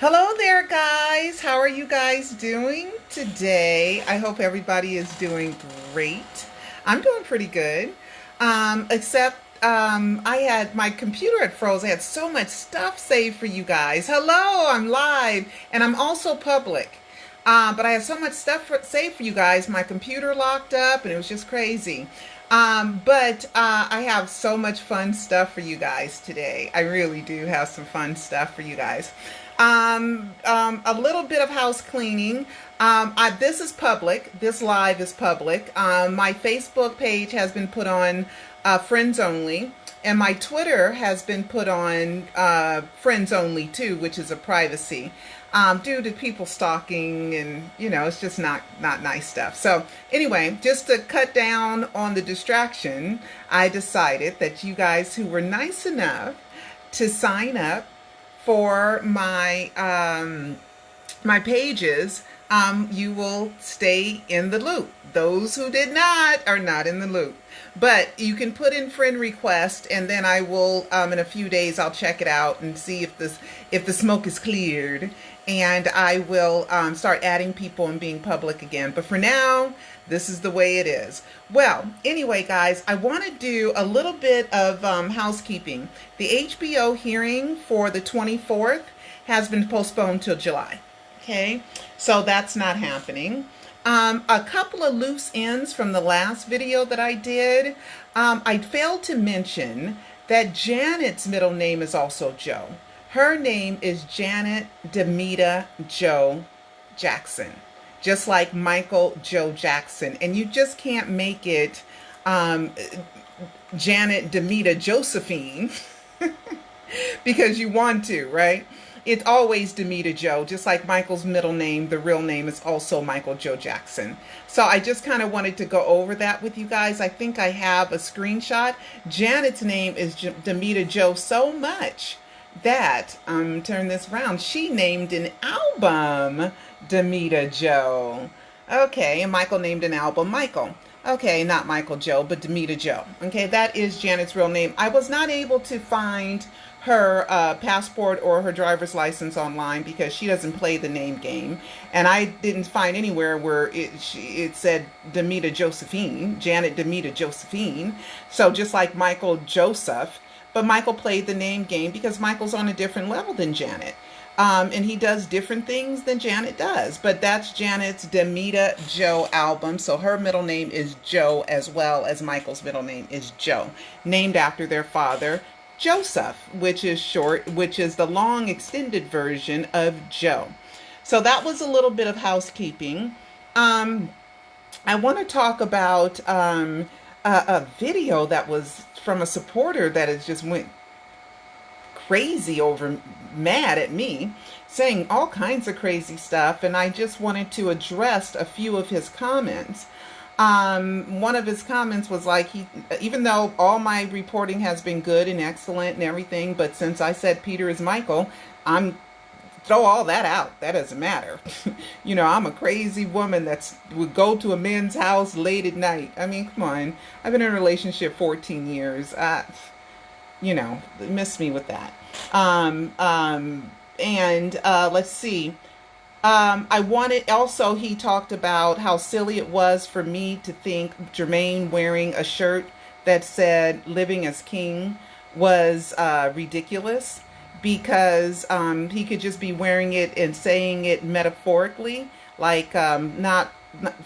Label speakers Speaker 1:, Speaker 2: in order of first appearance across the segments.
Speaker 1: Hello there, guys. How are you guys doing today? I hope everybody is doing great. I'm doing pretty good. Except I had my computer had froze. I had so much stuff saved for you guys. Hello, I'm live and I'm also public. But I have so much stuff saved for you guys. My computer locked up and it was just crazy. But I have so much fun stuff for you guys today. I really do have some fun stuff for you guys. A little bit of house cleaning. This is public. This live is public. My Facebook page has been put on friends only, and my Twitter has been put on friends only too, which is a privacy. Due to people stalking, and it's just not nice stuff. So anyway, just to cut down on the distraction, I decided that you guys who were nice enough to sign up for my pages, you will stay in the loop. Those who did not are not in the loop. But you can put in friend request, and then I will, in a few days, I'll check it out and see if the smoke is cleared, and I will start adding people and being public again. But for now, this is the way it is. Well, anyway, guys, I want to do a little bit of housekeeping. The HBO hearing for the 24th has been postponed till July. Okay, so that's not happening. A couple of loose ends from the last video that I did. I failed to mention that Janet's middle name is also Joe. Her name is Janet Demita Joe Jackson, just like Michael Joe Jackson. And you just can't make it Janet Demita Josephine because you want to, right? It's always Demita Joe, just like Michael's middle name, the real name is also Michael Joe Jackson. So I just kind of wanted to go over that with you guys. I think I have a screenshot. Janet's name is Demita Joe so much that, turn this around, she named an album Demita Joe. Okay, and Michael named an album Michael. Okay, not Michael Joe, but Demita Joe. Okay, that is Janet's real name. I was not able to find her passport or her driver's license online because she doesn't play the name game, and I didn't find anywhere where it said Demita Josephine, Janet Demita Josephine. So just like Michael Joseph, but Michael played the name game because Michael's on a different level than Janet. And he does different things than Janet does. But that's Janet's Demita Joe album. So her middle name is Joe, as well as Michael's middle name is Joe, named after their father, Joseph, which is the long extended version of Joe. So that was a little bit of housekeeping. I want to talk about a video that was from a supporter that has just went crazy over, mad at me, saying all kinds of crazy stuff, and I just wanted to address a few of his comments. One of his comments was like, even though all my reporting has been good and excellent and everything, but since I said Peter is Michael, throw all that out. That doesn't matter. I'm a crazy woman would go to a men's house late at night. I mean, come on. I've been in a relationship 14 years. Miss me with that. Let's see. He talked about how silly it was for me to think Jermaine wearing a shirt that said living as king was ridiculous, because he could just be wearing it and saying it metaphorically, like not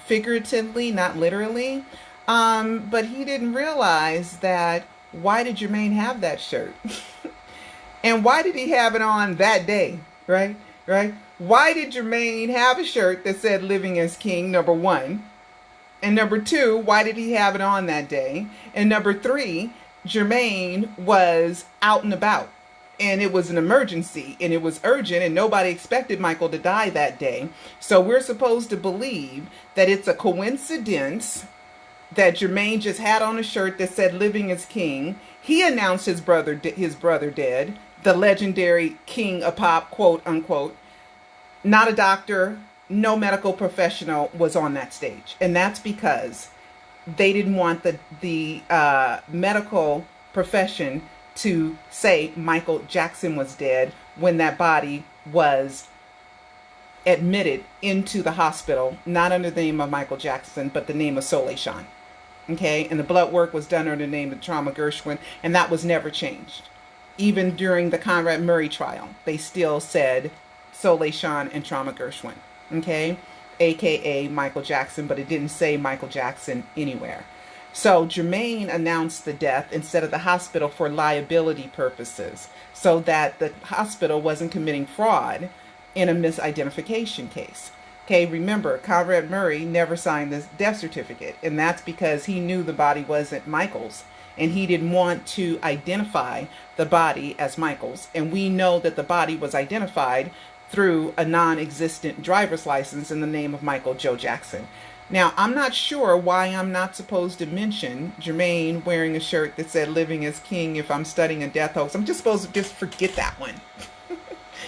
Speaker 1: figuratively, not literally. But he didn't realize that, why did Jermaine have that shirt? And why did he have it on that day, right? Right? Why did Jermaine have a shirt that said living as king, number one? And number two, why did he have it on that day? And number three, Jermaine was out and about, and it was an emergency, and it was urgent, and nobody expected Michael to die that day. So we're supposed to believe that it's a coincidence that Jermaine just had on a shirt that said living as king. He announced his brother dead, the legendary king of pop, quote unquote. Not a doctor, no medical professional was on that stage. And that's because they didn't want the medical profession to say Michael Jackson was dead when that body was admitted into the hospital, not under the name of Michael Jackson, but the name of Soleil Sean. Okay, and the blood work was done under the name of Trauma Gershwin, and that was never changed. Even during the Conrad Murray trial, they still said Soleil Sean and Trauma Gershwin. Okay, aka Michael Jackson, but it didn't say Michael Jackson anywhere. So Jermaine announced the death instead of the hospital for liability purposes, so that the hospital wasn't committing fraud in a misidentification case. Okay, remember, Conrad Murray never signed this death certificate, and that's because he knew the body wasn't Michael's, and he didn't want to identify the body as Michael's. And we know that the body was identified through a non-existent driver's license in the name of Michael Joe Jackson. Now, I'm not sure why I'm not supposed to mention Jermaine wearing a shirt that said "Living as King" if I'm studying a death hoax. I'm just supposed to just forget that one.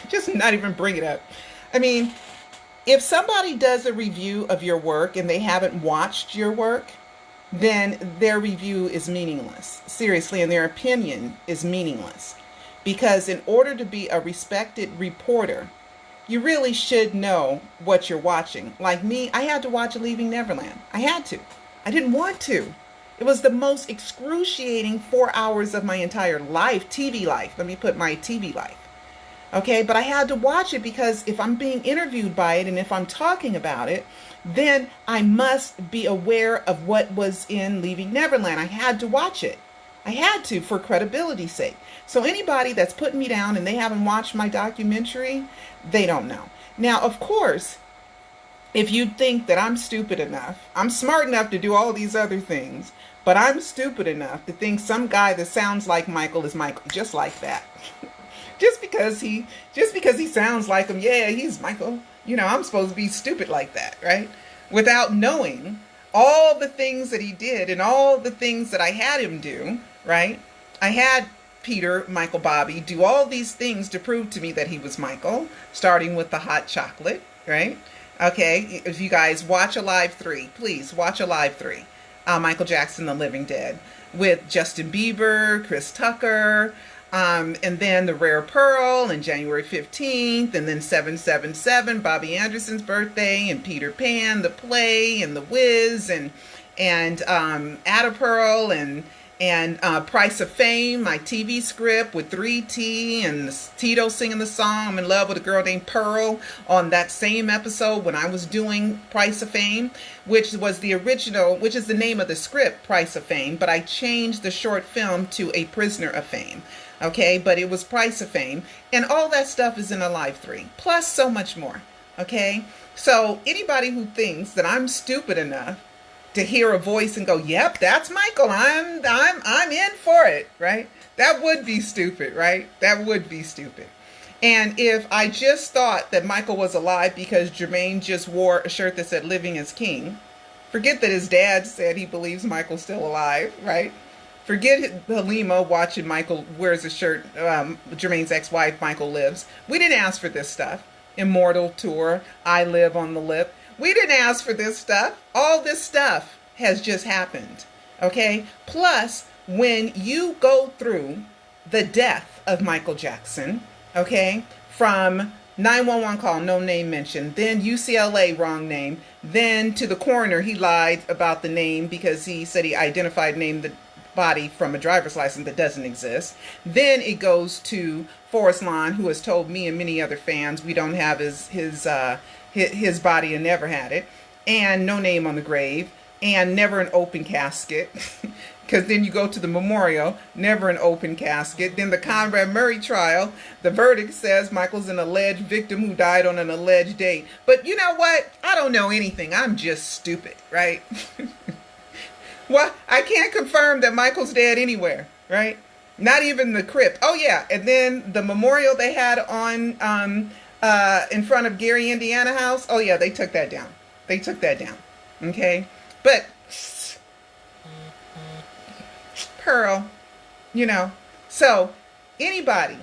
Speaker 1: Just not even bring it up. I mean, if somebody does a review of your work and they haven't watched your work, then their review is meaningless. Seriously, and their opinion is meaningless. Because in order to be a respected reporter, you really should know what you're watching. Like me, I had to watch Leaving Neverland. I had to. I didn't want to. It was the most excruciating 4 hours of my entire life, TV life. Let me put my TV life. Okay, but I had to watch it because if I'm being interviewed by it and if I'm talking about it, then I must be aware of what was in Leaving Neverland. I had to watch it. I had to, for credibility's sake. So anybody that's putting me down and they haven't watched my documentary, they don't know. Now, of course, if you think that I'm stupid enough, I'm smart enough to do all these other things, but I'm stupid enough to think some guy that sounds like Michael is Michael, just like that. Just because he sounds like him, yeah, he's Michael. You know, I'm supposed to be stupid like that, right? Without knowing all the things that he did and all the things that I had him do, right? I had Peter, Michael Bobby, do all these things to prove to me that he was Michael, starting with the hot chocolate, right? Okay, if you guys watch Alive 3, please watch Alive 3. Michael Jackson, The Living Dead, with Justin Bieber, Chris Tucker, and then The Rare Pearl and January 15th, and then 777, Bobby Anderson's birthday, and Peter Pan, the play, and The Wiz, and Ada Pearl, and Price of Fame, my TV script with 3T and Tito singing the song "I'm in Love with a Girl Named Pearl" on that same episode when I was doing Price of Fame, which was the original, which is the name of the script, Price of Fame, but I changed the short film to A Prisoner of Fame. Okay, but it was Price of Fame, and all that stuff is in Alive 3, plus so much more. Okay, so anybody who thinks that I'm stupid enough to hear a voice and go, "Yep, that's Michael. I'm in for it," right? That would be stupid, right? That would be stupid. And if I just thought that Michael was alive because Jermaine just wore a shirt that said "Living as King," forget that his dad said he believes Michael's still alive, right? Forget Halima watching Michael wears a shirt, Jermaine's ex-wife, Michael Lives. We didn't ask for this stuff. Immortal Tour, I Live on the Lip. We didn't ask for this stuff. All this stuff has just happened, okay? Plus, when you go through the death of Michael Jackson, okay, from 911 call, no name mentioned, then UCLA, wrong name, then to the coroner, he lied about the name because he said he identified the body from a driver's license that doesn't exist. Then it goes to Forrest Lawn, who has told me and many other fans we don't have his body and never had it, and no name on the grave, and never an open casket. Because then you go to the memorial, never an open casket. Then the Conrad Murray trial, the verdict says Michael's an alleged victim who died on an alleged date. But you know what? I don't know anything. I'm just stupid, right? Well, I can't confirm that Michael's dead anywhere, right? Not even the crypt. Oh yeah, and then the memorial they had on in front of Gary, Indiana house. Oh yeah, they took that down. They took that down. Okay, but Pearl, you know. So anybody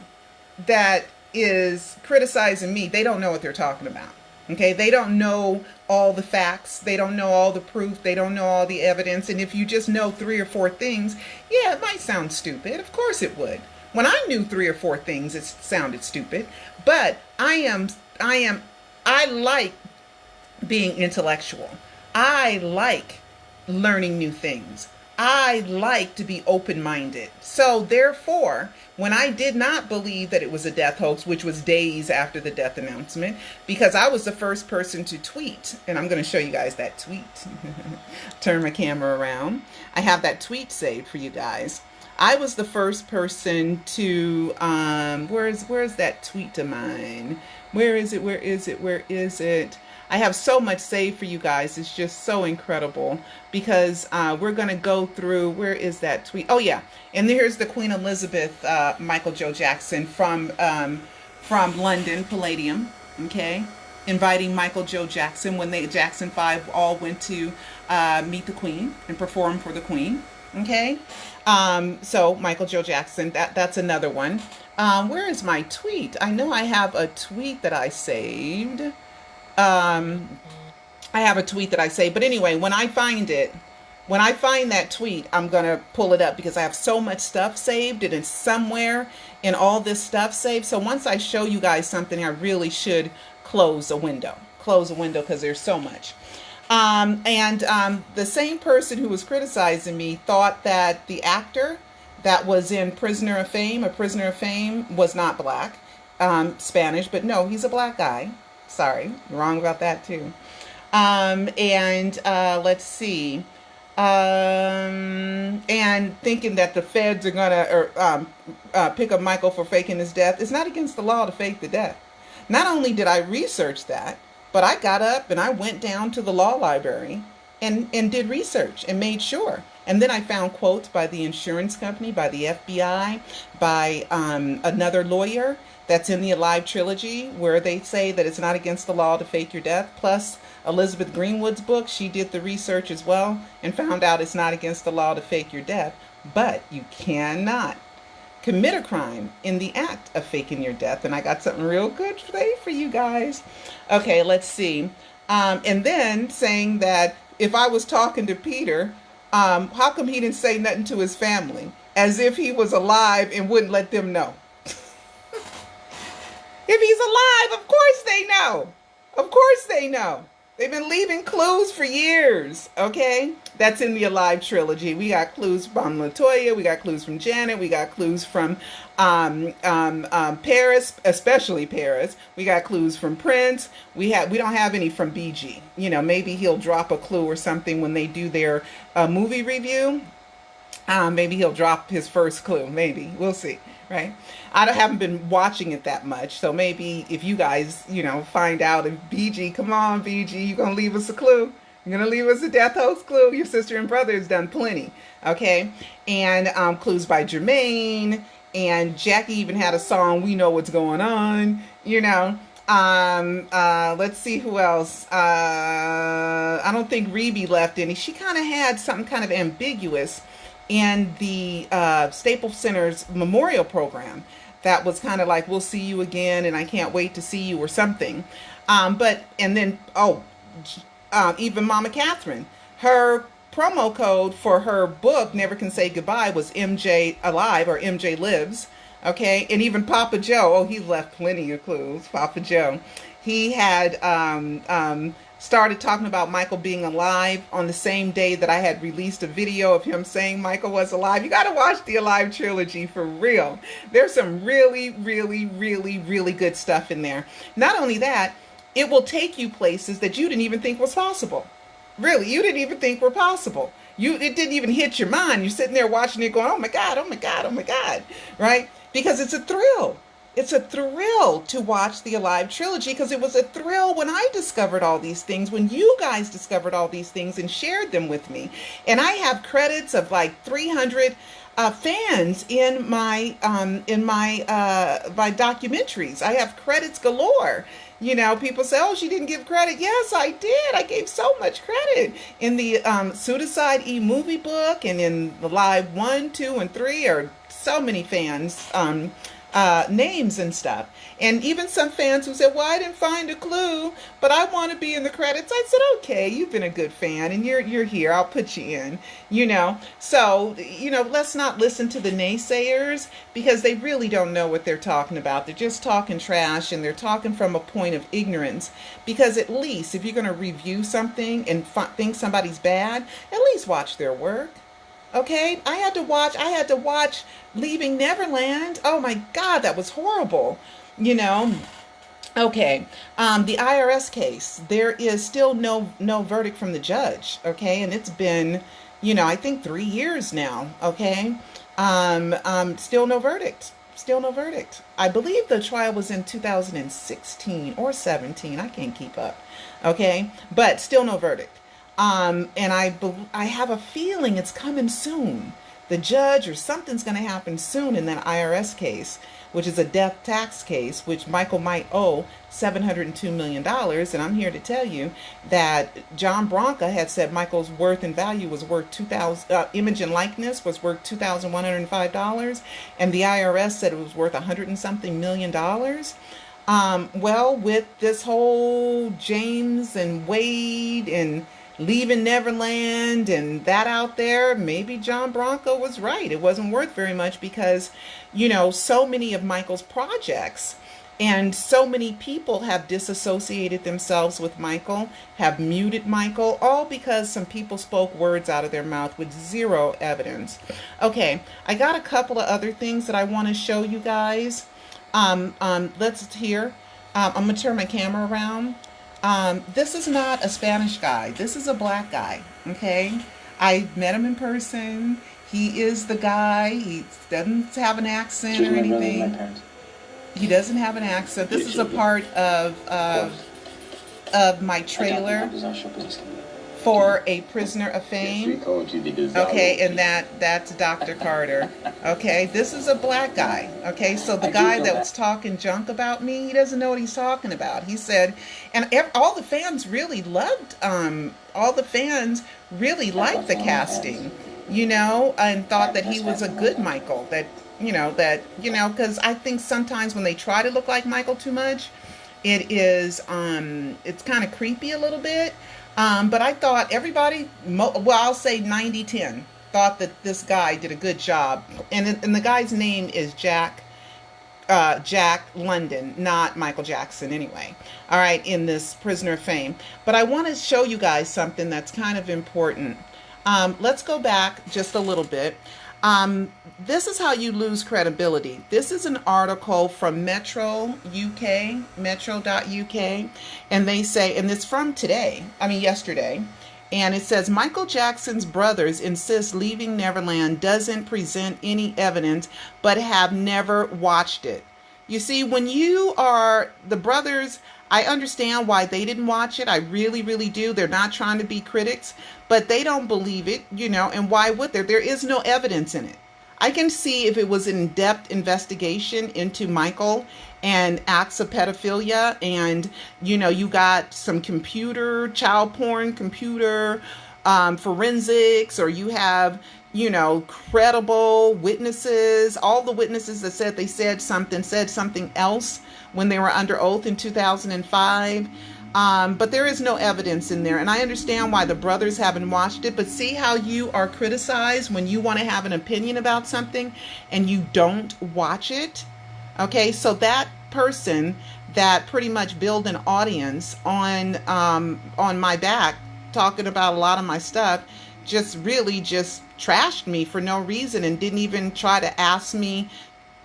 Speaker 1: that is criticizing me, they don't know what they're talking about. Okay, they don't know all the facts, they don't know all the proof, they don't know all the evidence, and if you just know 3 or 4 things, yeah, it might sound stupid. Of course it would. When I knew 3 or 4 things, it sounded stupid, but I like being intellectual. I like learning new things. I like to be open-minded. So therefore, when I did not believe that it was a death hoax, which was days after the death announcement, because I was the first person to tweet, and I'm going to show you guys that tweet. Turn my camera around. I have that tweet saved for you guys. I was the first person to, where's that tweet of mine? Where is it? I have so much saved for you guys. It's just so incredible because we're going to go through, where is that tweet? Oh yeah. And here's the Queen Elizabeth, Michael Joe Jackson from London, Palladium. Okay. Inviting Michael Joe Jackson when the Jackson 5 all went to meet the Queen and perform for the Queen. Okay. So Michael Joe Jackson, that's another one. Where is my tweet? I know I have a tweet that I saved. I have a tweet that I say, but anyway, when I find that tweet, I'm going to pull it up because I have so much stuff saved. It is somewhere in all this stuff saved. So once I show you guys something, I really should close a window because there's so much. The same person who was criticizing me thought that the actor that was in A Prisoner of Fame was not black, Spanish, but no, he's a black guy. Sorry, wrong about that too. Let's see. And thinking that the feds are gonna pick up Michael for faking his death. It's not against the law to fake the death. Not only did I research that, but I got up and I went down to the law library and did research and made sure. And then I found quotes by the insurance company, by the FBI, by another lawyer that's in the Alive Trilogy, where they say that it's not against the law to fake your death. Plus, Elizabeth Greenwood's book, she did the research as well and found out it's not against the law to fake your death. But you cannot commit a crime in the act of faking your death. And I got something real good today for you guys. Okay, let's see. And then saying that if I was talking to Peter, how come he didn't say nothing to his family? As if he was alive and wouldn't let them know. If he's alive, of course they know. Of course they know. They've been leaving clues for years, okay? That's in the Alive Trilogy. We got clues from LaToya. We got clues from Janet. We got clues from Paris, especially Paris. We got clues from Prince. We don't have any from BG. You know, maybe he'll drop a clue or something when they do their movie review. Maybe he'll drop his first clue. Maybe. We'll see. Right? I haven't been watching it that much. So maybe if you guys, find out if BG, come on, BG, you're going to leave us a clue. You're going to leave us a death hoax clue. Your sister and brother has done plenty. Okay? And clues by Jermaine. And Jackie even had a song, We Know What's Going On. Let's see who else. I don't think Rebe left any. She kind of had something kind of ambiguous in the Staples Center's memorial program that was kind of like, we'll see you again and I can't wait to see you or something. Even Mama Catherine, her promo code for her book, Never Can Say Goodbye, was MJ Alive or MJ Lives. Okay. And even Papa Joe, he left plenty of clues. Papa Joe, he had started talking about Michael being alive on the same day that I had released a video of him saying Michael was alive. You got to watch the Alive Trilogy for real. There's some really, really, really, really good stuff in there. Not only that, it will take you places that you didn't even think was possible. Really, you didn't even think were possible. It didn't even hit your mind. You're sitting there watching it going, oh my God, oh my God, oh my God, right? Because it's a thrill. It's a thrill to watch the Alive Trilogy because it was a thrill when I discovered all these things, when you guys discovered all these things and shared them with me. And I have credits of like 300 fans in my documentaries. I have credits galore. People say, oh, she didn't give credit. Yes, I did. I gave so much credit in the Suicide movie book and in the Live 1, 2, and 3 are so many fans names and stuff. And even some fans who said, well, I didn't find a clue, but I want to be in the credits. I said, okay, you've been a good fan and you're here. I'll put you in, So, let's not listen to the naysayers, because they really don't know what they're talking about. They're just talking trash, and they're talking from a point of ignorance. Because at least if you're going to review something and think somebody's bad, at least watch their work. Okay, I had to watch Leaving Neverland. Oh my God, that was horrible. Okay, the IRS case, there is still no verdict from the judge. Okay, and it's been, I think 3 years now. Okay, still no verdict. Still no verdict. I believe the trial was in 2016 or 17. I can't keep up. Okay, but still no verdict. And I have a feeling it's coming soon. The judge or something's going to happen soon in that IRS case, which is a death tax case, which Michael might owe $702 million. And I'm here to tell you that John Branca had said Michael's worth and value was worth image and likeness was worth $2,105. And the IRS said it was worth $100 and something million. Well, with this whole James and Wade and Leaving Neverland and that out there, maybe John Branca was right. It wasn't worth very much because, so many of Michael's projects and so many people have disassociated themselves with Michael, have muted Michael, all because some people spoke words out of their mouth with zero evidence. Okay, I got a couple of other things that I want to show you guys. Let's hear. I'm going to turn my camera around. This is not a Spanish guy. This is a black guy. Okay. I met him in person. He is the guy. He doesn't have an accent or anything. He doesn't have an accent. This is a part of my trailer for A Prisoner of Fame. Okay, and that's Dr. Carter. Okay, this is a black guy. Okay, so the guy that was talking junk about me, he doesn't know what he's talking about. He said, and all the fans really loved, all the fans really liked the casting, and thought that he was a good Michael. Because I think sometimes when they try to look like Michael too much, it's kind of creepy a little bit. But I thought everybody, I'll say 90-10, thought that this guy did a good job. And the guy's name is Jack London, not Michael Jackson anyway. All right, in this Prisoner of Fame. But I want to show you guys something that's kind of important. Let's go back just a little bit. This is how you lose credibility. This is an article from metro.uk, and they say, and it's from yesterday, and it says, Michael Jackson's brothers insist Leaving Neverland doesn't present any evidence, but have never watched it. You see, when you are the brothers, I understand why they didn't watch it. I really, really do. They're not trying to be critics, but they don't believe it, and why would there? There is no evidence in it. I can see if it was an in-depth investigation into Michael and acts of pedophilia, and, you got some child porn, forensics, or you have, credible witnesses, all the witnesses that said they said something else when they were under oath in 2005. But there is no evidence in there. And I understand why the brothers haven't watched it. But see how you are criticized when you want to have an opinion about something and you don't watch it? Okay, so that person that pretty much built an audience on my back, talking about a lot of my stuff, just trashed me for no reason and didn't even try to ask me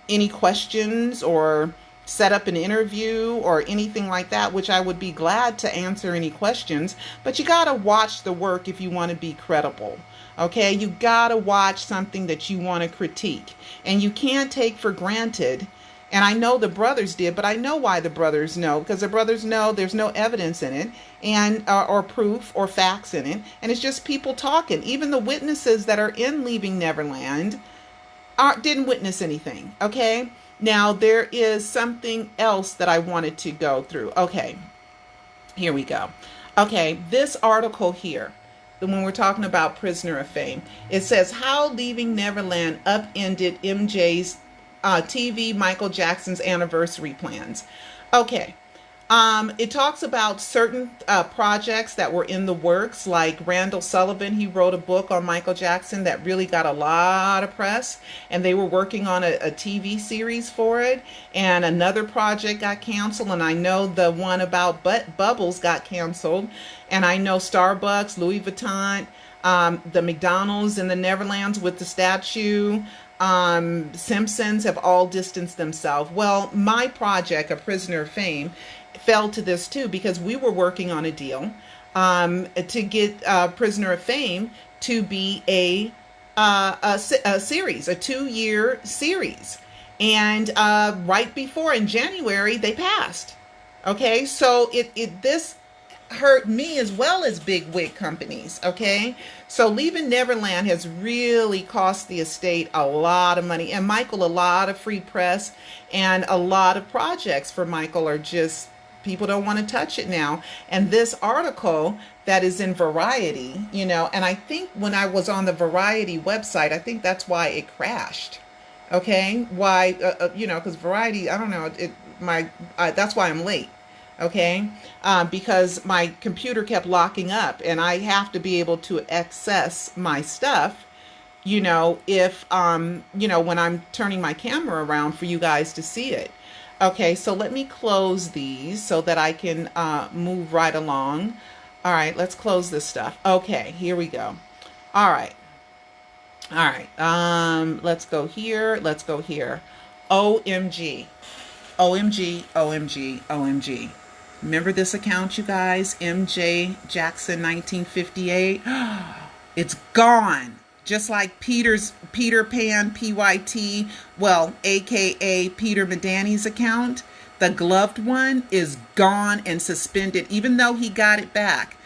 Speaker 1: any questions or set up an interview or anything like that, which I would be glad to answer any questions. But you got to watch the work if you want to be credible. Okay, you got to watch something that you want to critique, and you can't take for granted. And I know the brothers did, but I know why the brothers know, because the brothers know there's no evidence in it, and or proof or facts in it, and it's just people talking. Even the witnesses that are in Leaving Neverland didn't witness anything. Okay. Now, there is something else that I wanted to go through. Okay, here we go. Okay, this article here, when we're talking about Prisoner of Fame, it says how Leaving Neverland upended MJ's TV Michael Jackson's anniversary plans. Okay. It talks about certain projects that were in the works, like Randall Sullivan. He wrote a book on Michael Jackson that really got a lot of press, and they were working on a TV series for it. And another project got canceled, and I know the one about Bubbles got canceled. And I know Starbucks, Louis Vuitton, the McDonald's in the Netherlands with the statue, Simpsons have all distanced themselves. Well, my project, A Prisoner of Fame, fell to this too, because we were working on a deal to get Prisoner of Fame to be a series, a 2-year series. And right before, in January, they passed. Okay, so this hurt me as well as big wig companies. Okay, so leaving Neverland has really cost the estate a lot of money, and Michael a lot of free press, and a lot of projects for Michael are just, people don't want to touch it now. And this article that is in Variety, you know, and I think when I was on the Variety website, I think that's why it crashed. Okay, why? You know, because Variety, I don't know, that's why I'm late. Okay, because my computer kept locking up, and I have to be able to access my stuff, you know, if you know, when I'm turning my camera around for you guys to see it. Okay, so let me close these so that I can move right along. All right, let's close this stuff. Okay, here we go. All right. Let's go here. Let's go here. OMG. OMG, OMG, OMG. Remember this account, you guys? MJ Jackson 1958. It's gone. Just like Peter Pan PYT, well, aka Peter Medani's account, the gloved one is gone and suspended, even though he got it back.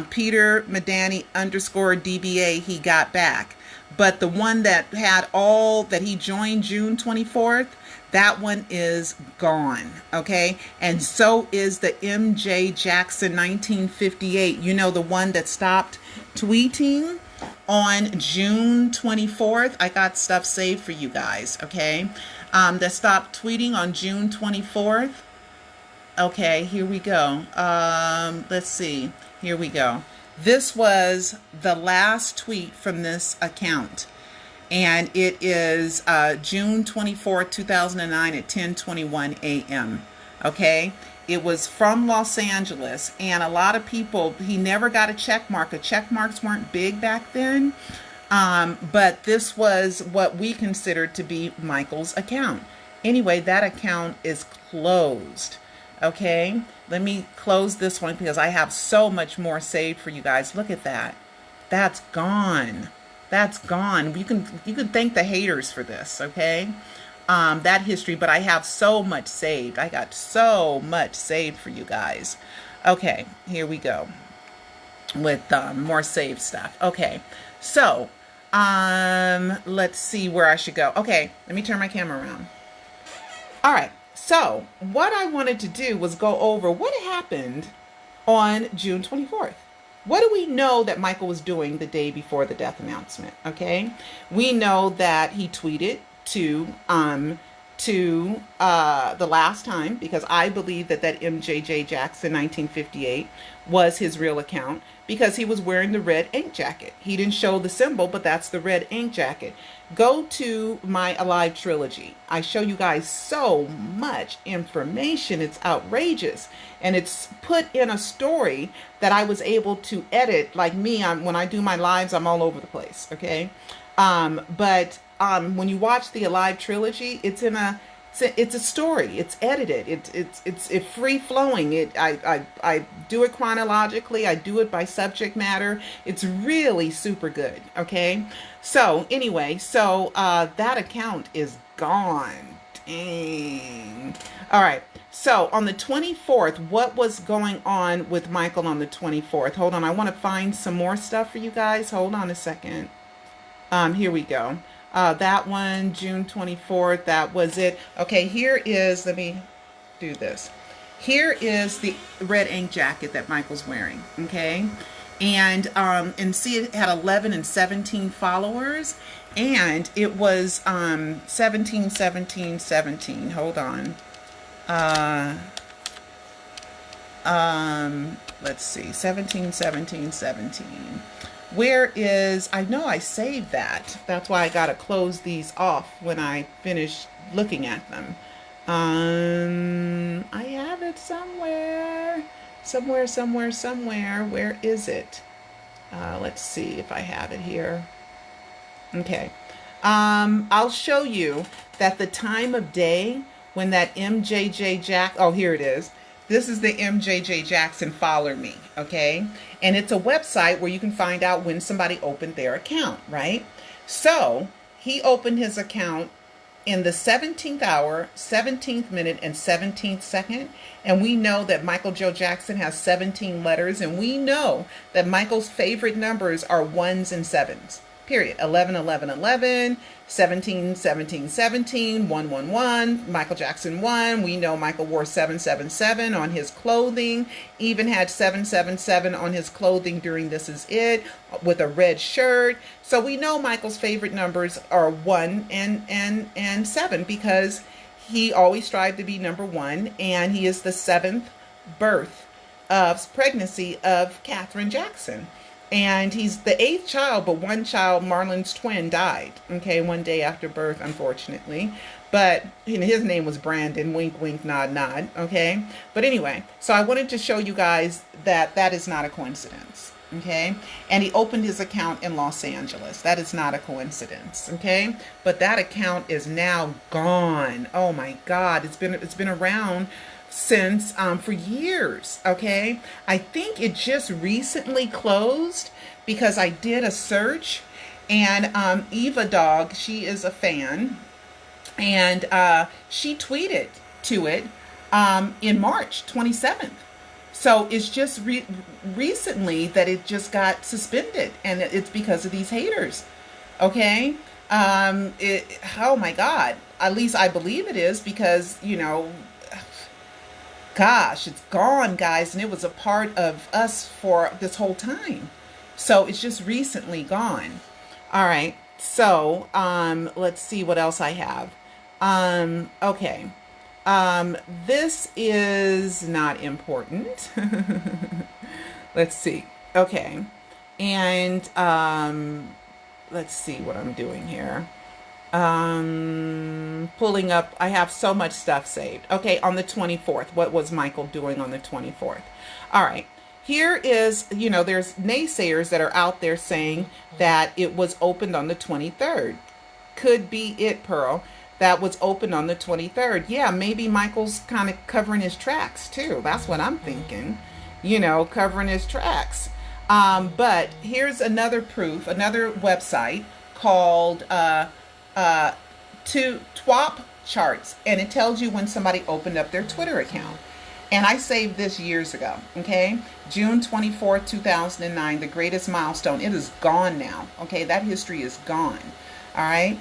Speaker 1: Peter Medani _DBA, he got back. But the one that had all that he joined June 24th, that one is gone. Okay. And so is the MJ Jackson 1958. You know, the one that stopped tweeting on June 24th. I got stuff saved for you guys. Okay. That stopped tweeting on June 24th. Okay. Here we go. Let's see. Here we go. This was the last tweet from this account, and it is June 24th, 2009 at 10:21 a.m. Okay, it was from Los Angeles, and a lot of people, he never got a check mark. The check marks weren't big back then, but this was what we considered to be Michael's account. Anyway, that account is closed. Okay, let me close this one because I have so much more saved for you guys. Look at that. That's gone. That's gone. You can thank the haters for this, okay? That history, but I have so much saved. I got so much saved for you guys. Okay, here we go with more saved stuff. Okay, so let's see where I should go. Okay, let me turn my camera around. All right. So what I wanted to do was go over what happened on June 24th. What do we know that Michael was doing the day before the death announcement? Okay, we know that he tweeted to the last time, because I believe that MJJ Jackson 1958 was his real account, because he was wearing the red ink jacket. He didn't show the symbol, but that's the red ink jacket. Go to my Alive Trilogy. I show you guys so much information. It's outrageous. And it's put in a story that I was able to edit. Like me, when I do my lives, I'm all over the place. Okay. But when you watch the Alive Trilogy, it's a story. It's edited. It's free flowing. I do it chronologically. I do it by subject matter. It's really super good. Okay. So anyway, that account is gone. Dang. All right. So on the 24th, what was going on with Michael on the 24th? Hold on. I want to find some more stuff for you guys. Hold on a second. Here we go. That one, June 24th, that was it. Okay, here is, let me do this. Here is the red ink jacket that Michael's wearing, okay? and see, it had 11 and 17 followers, and it was 17, 17, 17. Hold on. Let's see, 17, 17, 17. Where is, I know I saved that. That's why I got to close these off when I finish looking at them. I have it somewhere. Somewhere. Where is it? Let's see if I have it here. Okay. I'll show you that the time of day when that MJJ Jack, oh, here it is. This is the MJJ Jackson Follow Me, okay? And it's a website where you can find out when somebody opened their account, right? So he opened his account in the 17th hour, 17th minute, and 17th second. And we know that Michael Joe Jackson has 17 letters, and we know that Michael's favorite numbers are 1s and 7s. Period. 11, 11, 11, 17, 17, 17, 1, 1, 1, Michael Jackson 1. We know Michael wore 777 on his clothing, even had 777 on his clothing during This Is It with a red shirt. So we know Michael's favorite numbers are 1 and 7 because he always strived to be number 1, and he is the 7th birth of pregnancy of Katherine Jackson. And he's the 8th child, but one child, Marlon's twin, died, okay, one day after birth, unfortunately. But his name was Brandon, wink, wink, nod, nod, okay? But anyway, so I wanted to show you guys that that is not a coincidence, okay? And he opened his account in Los Angeles. That is not a coincidence, okay? But that account is now gone. Oh my God, it's been around since for years, okay? I think it just recently closed because I did a search, and Eva Dog, she is a fan, and she tweeted to it in March 27th. So it's just recently that it just got suspended, and it's because of these haters, okay? Oh my God, at least I believe it is, because, you know, gosh, it's gone, guys, and it was a part of us for this whole time. So it's just recently gone. All right, so let's see what else I have. Okay, this is not important. Let's see. Okay, and let's see what I'm doing here. Pulling up, I have so much stuff saved. Okay, on the 24th, what was Michael doing on the 24th? All right, here is, you know, there's naysayers that are out there saying that it was opened on the 23rd. Could be it, Pearl, that was opened on the 23rd. Yeah, maybe Michael's kind of covering his tracks too. That's what I'm thinking, you know, covering his tracks. But here's another proof, another website called to TWAP charts, and it tells you when somebody opened up their Twitter account. And I saved this years ago, okay? June 24th, 2009, the greatest milestone. It is gone now, okay? That history is gone, all right?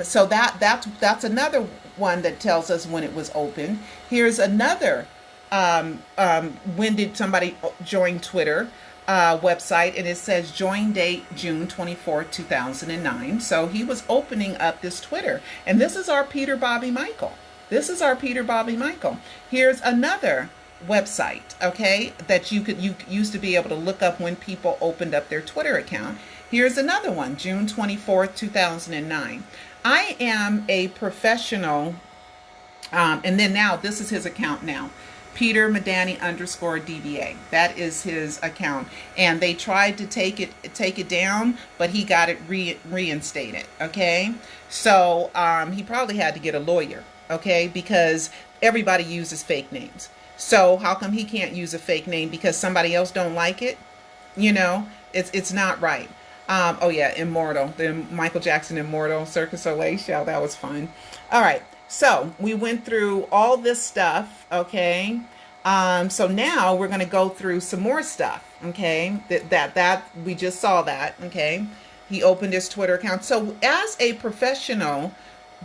Speaker 1: So that's another one that tells us when it was opened. Here's another, when did somebody join Twitter? Website, and it says join date June 24th, 2009. So he was opening up this Twitter, and this is our Peter Bobby Michael. This is our Peter Bobby Michael. Here's another website, okay, that you used to be able to look up when people opened up their Twitter account. Here's another one, June 24th, 2009. I am a professional, and then now this is his account now. Peter Madani _DBA. That is his account, and they tried to take it down, but he got it reinstated. Okay, so he probably had to get a lawyer. Okay, because everybody uses fake names. So how come he can't use a fake name because somebody else don't like it? You know, it's not right. Oh yeah, Immortal, the Michael Jackson Immortal Cirque du Soleil show. That was fun. All right. So we went through all this stuff, okay? So now we're going to go through some more stuff, okay? That we just saw that, okay? He opened his Twitter account. So as a professional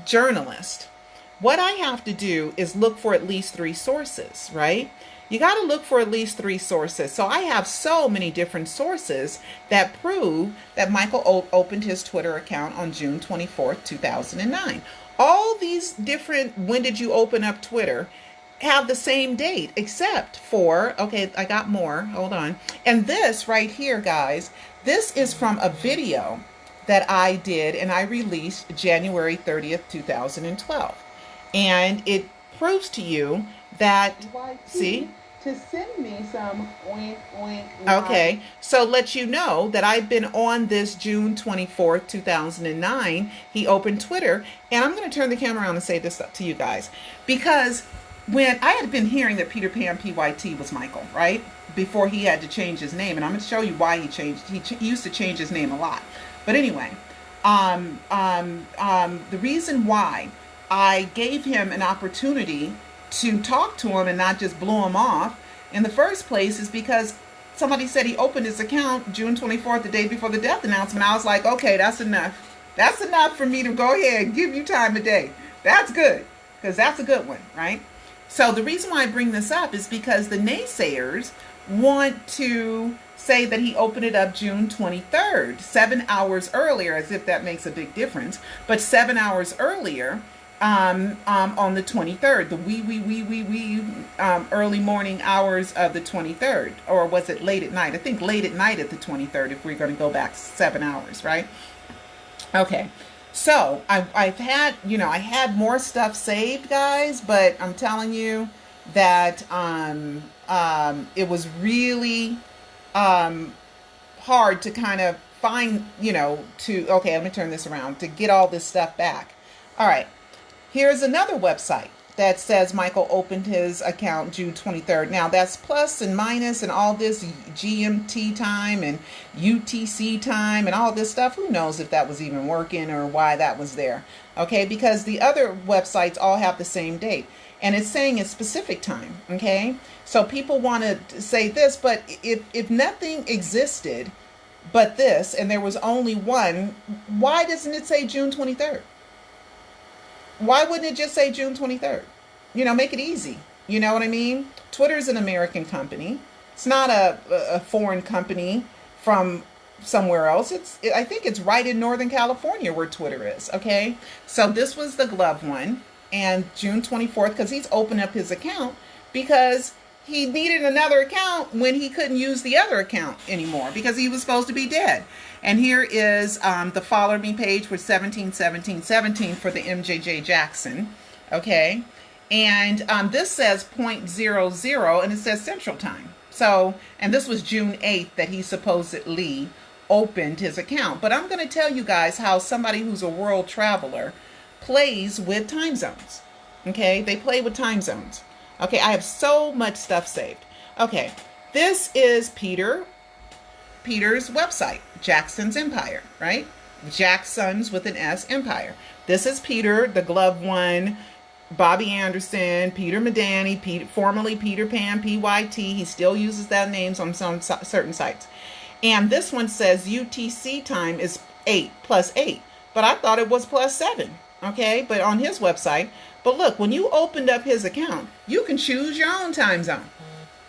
Speaker 1: journalist, what I have to do is look for at least 3 sources, right? You got to look for at least 3 sources. So I have so many different sources that prove that Michael opened his Twitter account on June 24th, 2009. All these different when did you open up Twitter have the same date, except for, okay, I got more, hold on. And this right here, guys, this is from a video that I did and I released January 30th, 2012. And it proves to you that, see?
Speaker 2: To send me some wink, wink.
Speaker 1: Okay, so let you know that I've been on this June 24th, 2009. He opened Twitter, and I'm going to turn the camera around and say this to you guys. Because when I had been hearing that Peter Pan PYT was Michael, right? Before he had to change his name, and I'm going to show you why he changed. He used to change his name a lot. But anyway, the reason why I gave him an opportunity to talk to him and not just blow him off in the first place is because somebody said he opened his account June 24th, the day before the death announcement. I was like, okay, that's enough. That's enough for me to go ahead and give you time of day. That's good, because that's a good one, right? So the reason why I bring this up is because the naysayers want to say that he opened it up June 23rd, 7 hours earlier, as if that makes a big difference, but 7 hours earlier, on the 23rd, the early morning hours of the 23rd, or was it late at night? I think late at night at the 23rd, if we're going to go back 7 hours, right? Okay, so I've had, I had more stuff saved, guys, but I'm telling you that it was really hard to kind of find, okay, let me turn this around, to get all this stuff back. All right. Here's another website that says Michael opened his account June 23rd. Now that's plus and minus and all this GMT time and UTC time and all this stuff. Who knows if that was even working or why that was there. Okay, because the other websites all have the same date. And it's saying it's specific time. Okay, so people want to say this, but if nothing existed but this and there was only one, why doesn't it say June 23rd? Why wouldn't it just say June 23rd? Make it easy. You know what I mean? Twitter's an American company. It's not a foreign company from somewhere else. I think it's right in Northern California where Twitter is. Okay. So this was the glove one, and June 24th, because he's opened up his account because he needed another account when he couldn't use the other account anymore because he was supposed to be dead. And here is the follow me page for 171717 for the MJJ Jackson. Okay. And this says 0.00 and it says Central Time. So, and this was June 8th that he supposedly opened his account. But I'm going to tell you guys how somebody who's a world traveler plays with time zones. Okay. They play with time zones. Okay, I have so much stuff saved. Okay, this is Peter's website, Jackson's Empire, right? Jackson's with an S, Empire. This is Peter, the glove one, Bobby Anderson, Peter Medani, formerly Peter Pan, PYT. He still uses that names on some certain sites. And this one says UTC time is 8 plus 8, but I thought it was plus 7. Okay, but on his website. But look, when you opened up his account, you can choose your own time zone.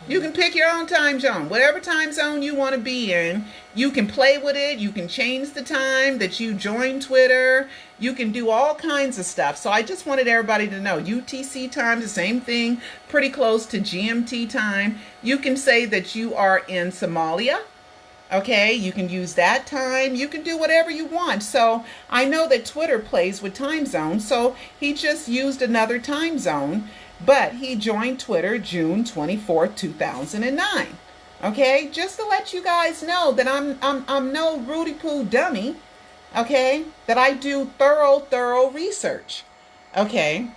Speaker 1: You can pick your own time zone. Whatever time zone you want to be in, you can play with it. You can change the time that you join Twitter. You can do all kinds of stuff. So I just wanted everybody to know UTC time, the same thing, pretty close to GMT time. You can say that you are in Somalia. Okay, you can use that time. You can do whatever you want. So I know that Twitter plays with time zones. So he just used another time zone, but he joined Twitter June 24th, 2009. Okay, just to let you guys know that I'm no Rudy Poo dummy. Okay, that I do thorough research. Okay,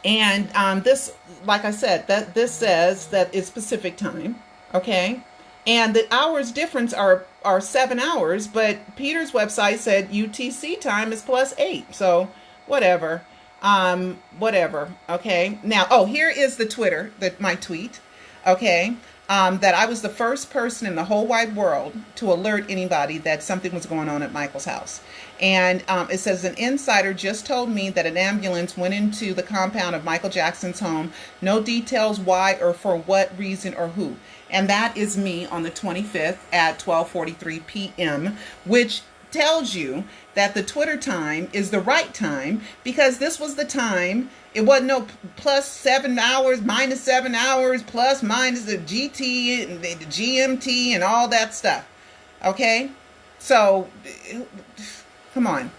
Speaker 1: this, like I said, that this says that it's Pacific time. Okay. And the hours difference are 7 hours, but Peter's website said UTC time is plus 8. So whatever. Whatever. Okay. Now, here is the Twitter, my tweet. Okay. that I was the first person in the whole wide world to alert anybody that something was going on at Michael's house. And it says, an insider just told me that an ambulance went into the compound of Michael Jackson's home. No details why or for what reason or who. And that is me on the 25th at 12:43 p.m., which tells you that the Twitter time is the right time, because this was the time. It wasn't no plus 7 hours, minus 7 hours, plus minus the GT and the GMT and all that stuff. Okay? So, come on.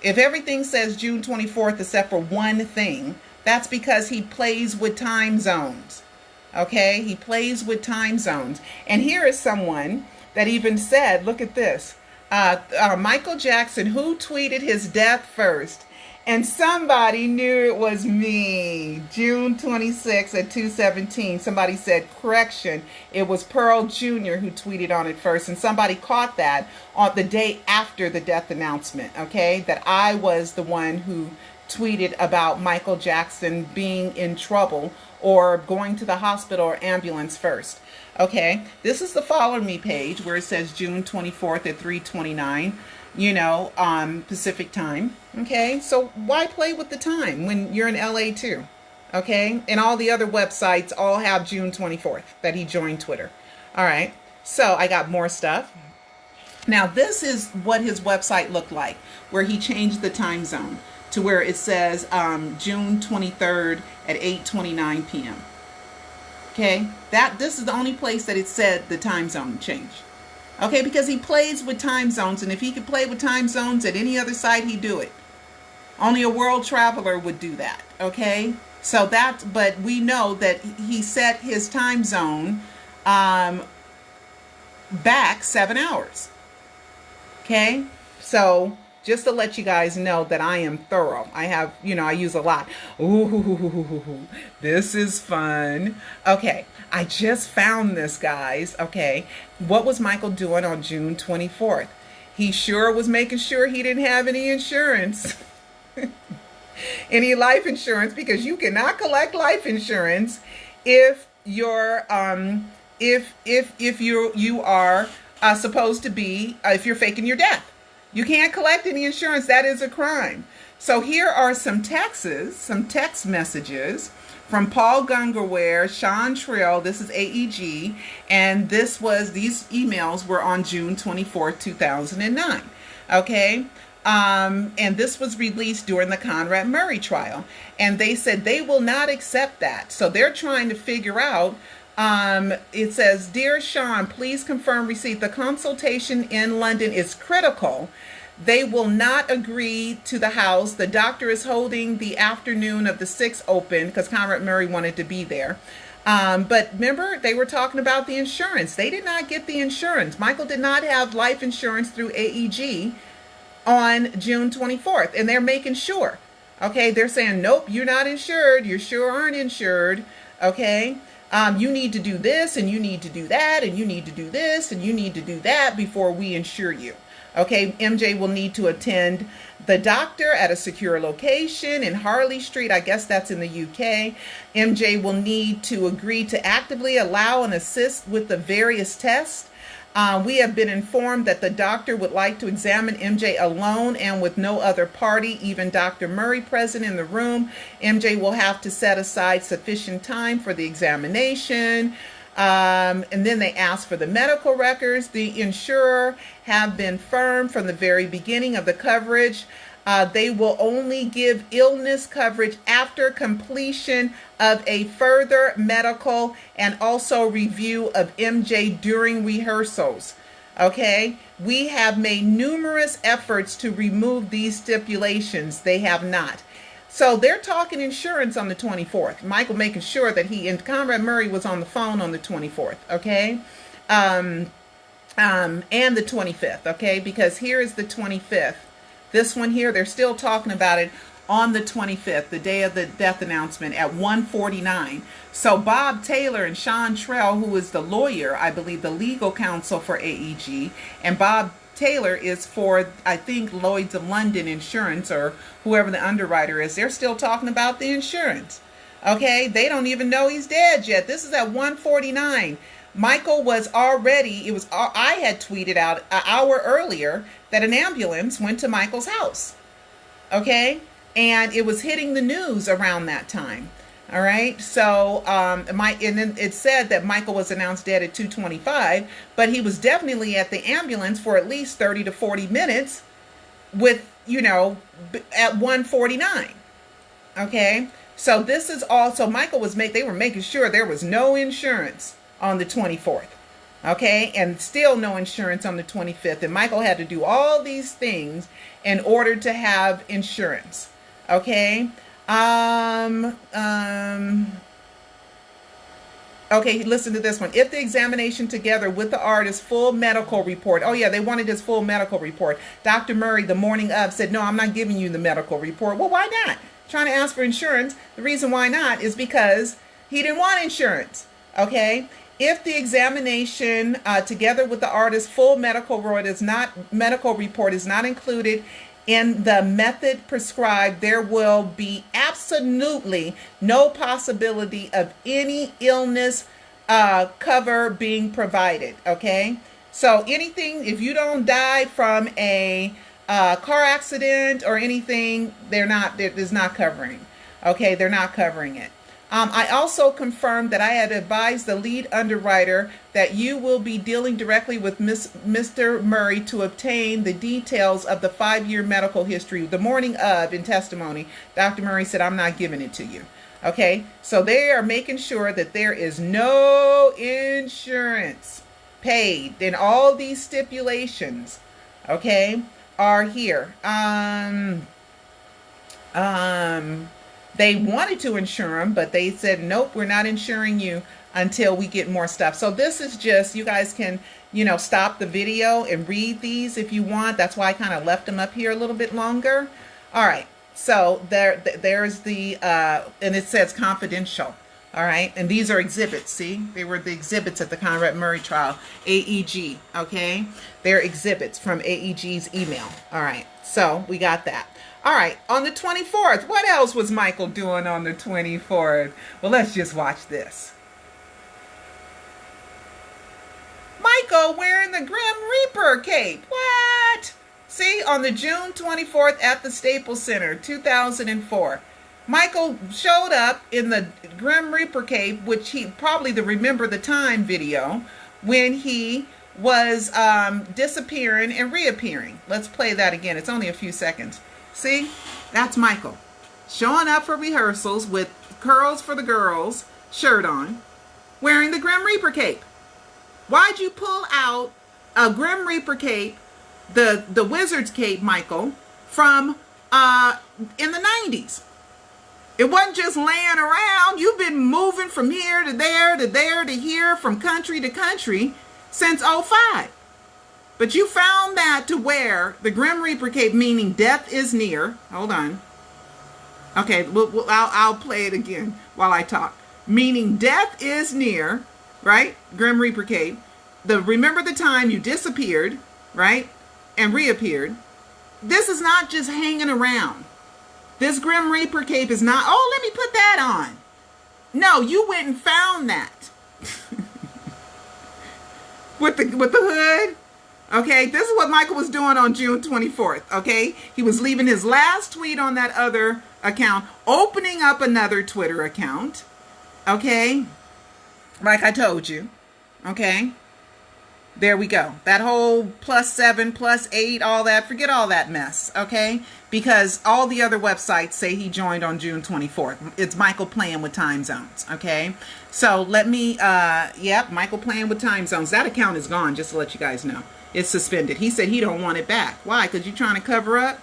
Speaker 1: If everything says June 24th except for one thing, that's because he plays with time zones. Okay? He plays with time zones. And here is someone that even said, look at this. Michael Jackson, who tweeted his death first? And somebody knew it was me. June 26th at 2:17. Somebody said, correction, it was Pearl Jr. who tweeted on it first. And somebody caught that on the day after the death announcement, okay? That I was the one who tweeted about Michael Jackson being in trouble or going to the hospital or ambulance first. Okay, this is the follow me page where it says June 24th at 3:29, Pacific time. Okay, so why play with the time when you're in LA too? Okay, and all the other websites all have June 24th that he joined Twitter. All right, so I got more stuff. Now this is what his website looked like, where he changed the time zone to where it says June 23rd at 8:29 p.m. Okay, this is the only place that it said the time zone change. Okay, because he plays with time zones, and if he could play with time zones at any other site, he'd do it. Only a world traveler would do that. Okay, so but we know that he set his time zone back 7 hours. Okay, so just to let you guys know that I am thorough. I have, I use a lot. Ooh, this is fun. Okay, I just found this, guys. Okay, what was Michael doing on June 24th? He sure was making sure he didn't have any insurance. Any life insurance, because you cannot collect life insurance if you're if you are supposed to be if you're faking your death. You can't collect any insurance. That is a crime. So here are some text messages from Paul Gungerware, Sean Trill. This is AEG. And these emails were on June 24th, 2009. Okay. And this was released during the Conrad Murray trial. And they said they will not accept that. So they're trying to figure out. It says, Dear Sean, please confirm receipt. The consultation in London is critical. They will not agree to the house. The doctor is holding the afternoon of the 6th open because Conrad Murray wanted to be there. But remember, they were talking about the insurance. They did not get the insurance. Michael did not have life insurance through AEG on June 24th. And they're making sure. Okay, they're saying, nope, you're not insured. You sure aren't insured. Okay. You need to do this, and you need to do that, and you need to do this, and you need to do that before we insure you. Okay, MJ will need to attend the doctor at a secure location in Harley Street. I guess that's in the UK. MJ will need to agree to actively allow and assist with the various tests. We have been informed that the doctor would like to examine MJ alone and with no other party, even Dr. Murray present in the room. MJ will have to set aside sufficient time for the examination. And then they ask for the medical records. The insurer have been firm from the very beginning of the coverage. They will only give illness coverage after completion of a further medical and also review of MJ during rehearsals. Okay, we have made numerous efforts to remove these stipulations. They have not. So they're talking insurance on the 24th. Michael making sure that and Conrad Murray was on the phone on the 24th. Okay, and the 25th. Okay, because here is the 25th. This one here, they're still talking about it on the 25th, the day of the death announcement at 1:49. So Bob Taylor and Sean Trell, who is the lawyer, I believe the legal counsel for AEG, and Bob Taylor is for, I think, Lloyd's of London Insurance or whoever the underwriter is. They're still talking about the insurance. Okay, they don't even know he's dead yet. This is at 1:49. Michael was already, I had tweeted out an hour earlier that an ambulance went to Michael's house. Okay? And it was hitting the news around that time. All right. So, and then it said that Michael was announced dead at 2:25, but he was definitely at the ambulance for at least 30 to 40 minutes with, at 1:49. Okay. So this is also, Michael they were making sure there was no insurance on the 24th. Okay. And still no insurance on the 25th. And Michael had to do all these things in order to have insurance. Okay. Okay, listen to this one. If the examination together with the artist's full medical report, oh yeah, they wanted his full medical report. Dr. Murray, the morning of, said, no, I'm not giving you the medical report. Well, why not? Trying to ask for insurance. The reason why not is because he didn't want insurance. Okay. If the examination together with the artist's full medical report is not included in the method prescribed, there will be absolutely no possibility of any illness cover being provided. Okay, so anything, if you don't die from a car accident or anything, it is not covering. Okay, they're not covering it. I also confirmed that I had advised the lead underwriter that you will be dealing directly with Mr. Murray to obtain the details of the 5-year medical history. The morning of, in testimony, Dr. Murray said, I'm not giving it to you. Okay, so they are making sure that there is no insurance paid, and all these stipulations, okay, are here. They wanted to insure him, but they said, nope, we're not insuring you until we get more stuff. So this is just, you guys can, stop the video and read these if you want. That's why I kind of left them up here a little bit longer. All right. So there's the, and it says confidential. All right. And these are exhibits. See, they were the exhibits at the Conrad Murray trial, AEG. Okay. They're exhibits from AEG's email. All right. So we got that. All right, on the 24th, what else was Michael doing on the 24th? Well, let's just watch this. Michael wearing the Grim Reaper cape. What? See, on the June 24th at the Staples Center, 2004. Michael showed up in the Grim Reaper cape, which he probably the Remember the Time video, when he was disappearing and reappearing. Let's play that again. It's only a few seconds. See, that's Michael showing up for rehearsals with Curls for the Girls shirt on, wearing the Grim Reaper cape. Why'd you pull out a Grim Reaper cape, the Wizard's cape, Michael, from in the 90s? It wasn't just laying around. You've been moving from here to there to there to here, from country to country since 2005. But you found that to wear the Grim Reaper cape, meaning death is near. Hold on. Okay, I'll play it again while I talk. Meaning death is near, right? Grim Reaper cape. Remember the time you disappeared, right? And reappeared. This is not just hanging around. This Grim Reaper cape is not, oh, let me put that on. No, you went and found that. with the hood. Okay, this is what Michael was doing on June 24th, okay? He was leaving his last tweet on that other account, opening up another Twitter account, okay? Like I told you, okay? There we go. That whole +7, +8, all that, forget all that mess, okay? Because all the other websites say he joined on June 24th. It's Michael playing with time zones, okay? So let me, Michael playing with time zones. That account is gone, just to let you guys know. It's suspended. He said he don't want it back. Why? Because you're trying to cover up?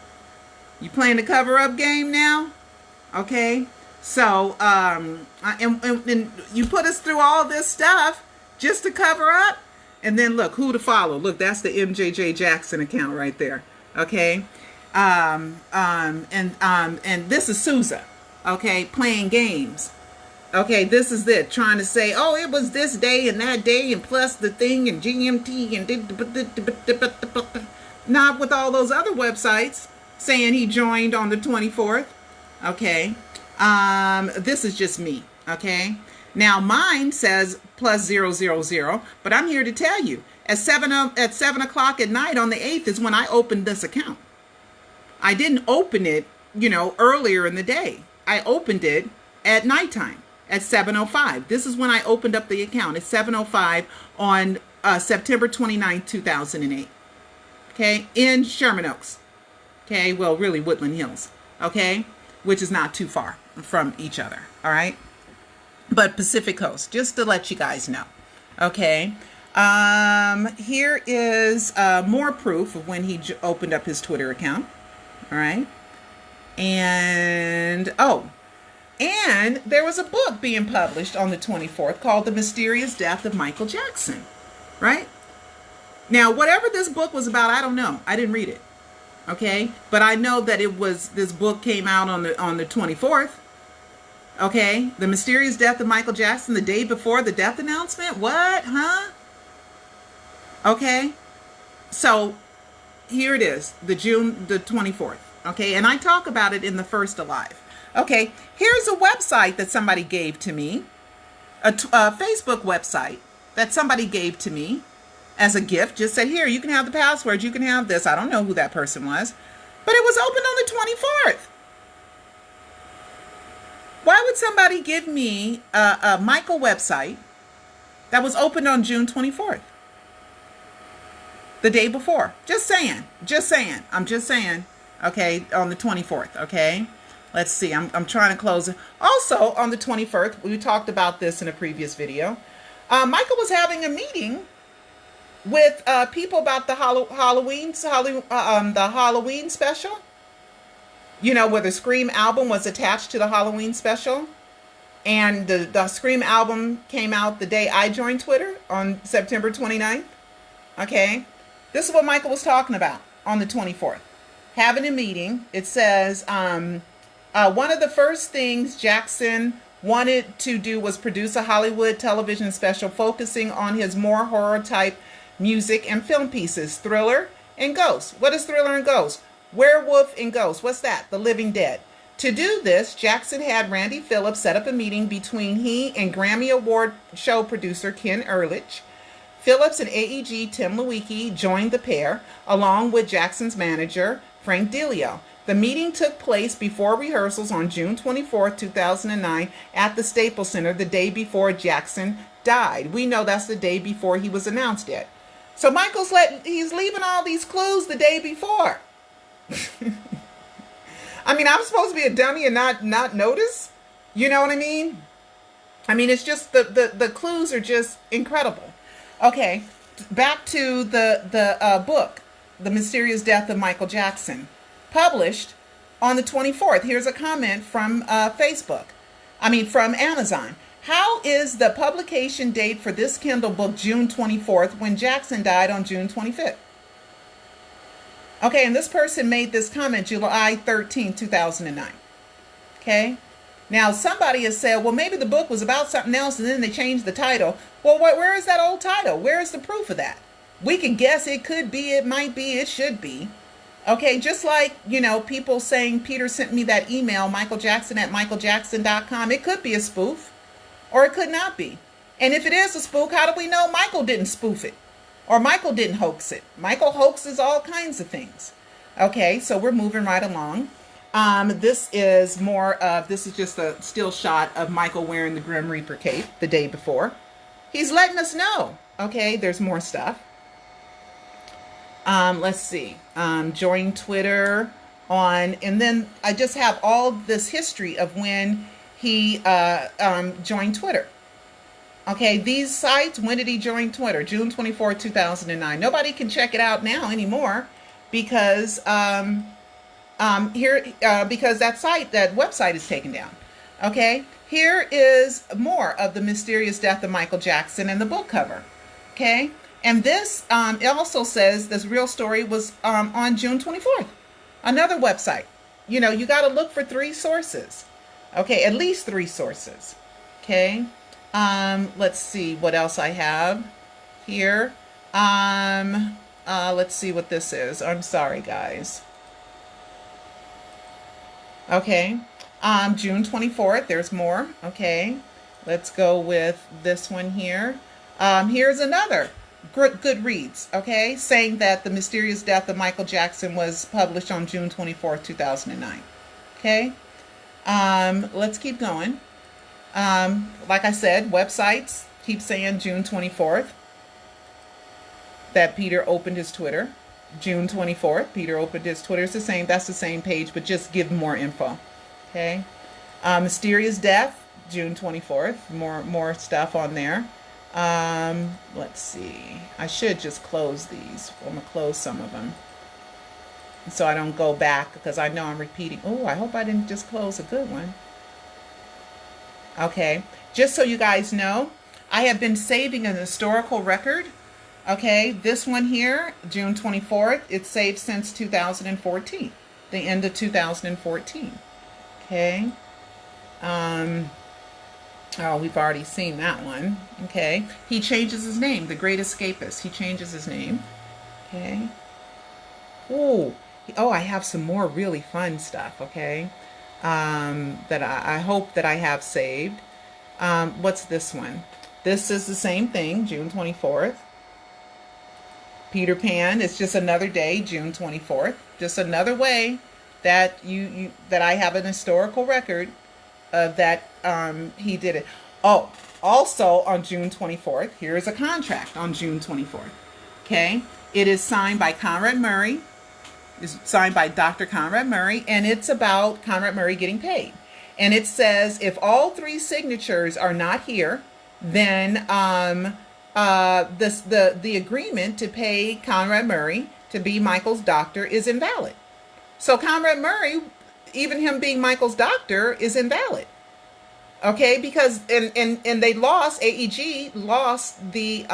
Speaker 1: You playing the cover up game now? Okay. So, and you put us through all this stuff just to cover up? And then look, who to follow. Look, that's the MJJ Jackson account right there. Okay. And this is Sousa. Okay. Playing games. Okay, this is it, trying to say, oh, it was this day and that day and plus the thing and GMT and not with all those other websites saying he joined on the 24th. Okay, this is just me. Okay. Now mine says +000, but I'm here to tell you at 7 o'clock at night on the 8th is when I opened this account. I didn't open it, earlier in the day. I opened it at nighttime at 7:05. This is when I opened up the account at 7:05 on September 29th, 2008. Okay, in Sherman Oaks. Okay, well, really Woodland Hills. Okay, which is not too far from each other. All right, but Pacific Coast, just to let you guys know. Okay, here is more proof of when he opened up his Twitter account. All right, and there was a book being published on the 24th called The Mysterious Death of Michael Jackson. Right? Now, whatever this book was about, I don't know. I didn't read it. Okay? But I know that this book came out on the 24th. Okay? The Mysterious Death of Michael Jackson, the day before the death announcement? What? Huh? Okay? So, here it is, the 24th. Okay? And I talk about it in the first Alive. Okay? Here's a website that somebody gave to me. A Facebook website that somebody gave to me as a gift. Just said, here, you can have the password. You can have this. I don't know who that person was. But it was opened on the 24th. Why would somebody give me a Michael website that was opened on June 24th? The day before. Just saying. Just saying. I'm just saying. Okay, on the 24th. Okay. Let's see. I'm trying to close it. Also, on the 21st, we talked about this in a previous video. Michael was having a meeting with people about the Halloween special. Where the Scream album was attached to the Halloween special. And the Scream album came out the day I joined Twitter on September 29th. Okay. This is what Michael was talking about on the 24th. Having a meeting. It says, one of the first things Jackson wanted to do was produce a Hollywood television special focusing on his more horror type music and film pieces, Thriller and Ghost. What is Thriller and Ghost? Werewolf and Ghost. What's that? The Living Dead. To do this, Jackson had Randy Phillips set up a meeting between he and Grammy Award show producer Ken Ehrlich. Phillips and AEG Tim Lewicki joined the pair, along with Jackson's manager, Frank Delio. The meeting took place before rehearsals on June 24, 2009 at the Staples Center the day before Jackson died. We know that's the day before he was announced yet. So Michael's he's leaving all these clues the day before. I mean, I'm supposed to be a dummy and not notice? You know what I mean? I mean, it's just the clues are just incredible. Okay, back to the book, The Mysterious Death of Michael Jackson. Published on the 24th. Here's a comment from from Amazon. How is the publication date for this Kindle book June 24th when Jackson died on June 25th? Okay, and this person made this comment July 13, 2009. Okay, now somebody has said, well, maybe the book was about something else and then they changed the title. Well, where is that old title? Where is the proof of that? We can guess it could be, it might be, it should be. Okay, just like, people saying Peter sent me that email, michaeljackson@michaeljackson.com. It could be a spoof, or it could not be. And if it is a spoof, how do we know Michael didn't spoof it? Or Michael didn't hoax it? Michael hoaxes all kinds of things. Okay, so we're moving right along. This is just a still shot of Michael wearing the Grim Reaper cape the day before. He's letting us know. Okay, there's more stuff. Let's see. Join Twitter and then I just have all this history of when he joined Twitter. Okay, these sites, when did he join Twitter? June 24, 2009. Nobody can check it out now anymore because because that website is taken down. Okay, here is more of The Mysterious Death of Michael Jackson and the book cover. Okay. And this, it also says this real story was on June 24th. Another website. You got to look for 3 sources. Okay, at least 3 sources. Okay. Let's see what else I have here. Let's see what this is. I'm sorry, guys. Okay. June 24th. There's more. Okay. Let's go with this one here. Here's another good reads, okay, saying that the mysterious death of Michael Jackson was published on June 24th, 2009. Okay, let's keep going. Like I said, websites keep saying June 24th that Peter opened his Twitter. June 24th, Peter opened his Twitter. It's the same, that's the same page, but just give more info. Okay. Mysterious death, June 24th. More stuff on there. Let's see. I should just close these. I'm gonna close some of them so I don't go back because I know I'm repeating. Oh, I hope I didn't just close a good one. Okay, just so you guys know, I have been saving an historical record. Okay, this one here, June 24th, it's saved since 2014, the end of 2014. Okay. Oh, we've already seen that one. Okay. He changes his name, The Great Escapist. He changes his name. Okay. Oh, I have some more really fun stuff. Okay. That I hope that I have saved. What's this one? This is the same thing, June 24th. Peter Pan. It's just another day, June 24th. Just another way that that I have an historical record of that he did it. Oh, also on June 24th, here is a contract on June 24th. Okay, it is signed by Conrad Murray. It's signed by Dr. Conrad Murray, and it's about Conrad Murray getting paid. And it says if all three signatures are not here, then the agreement to pay Conrad Murray to be Michael's doctor is invalid. So Conrad Murray, even him being Michael's doctor, is invalid. Okay, because and they lost, AEG lost the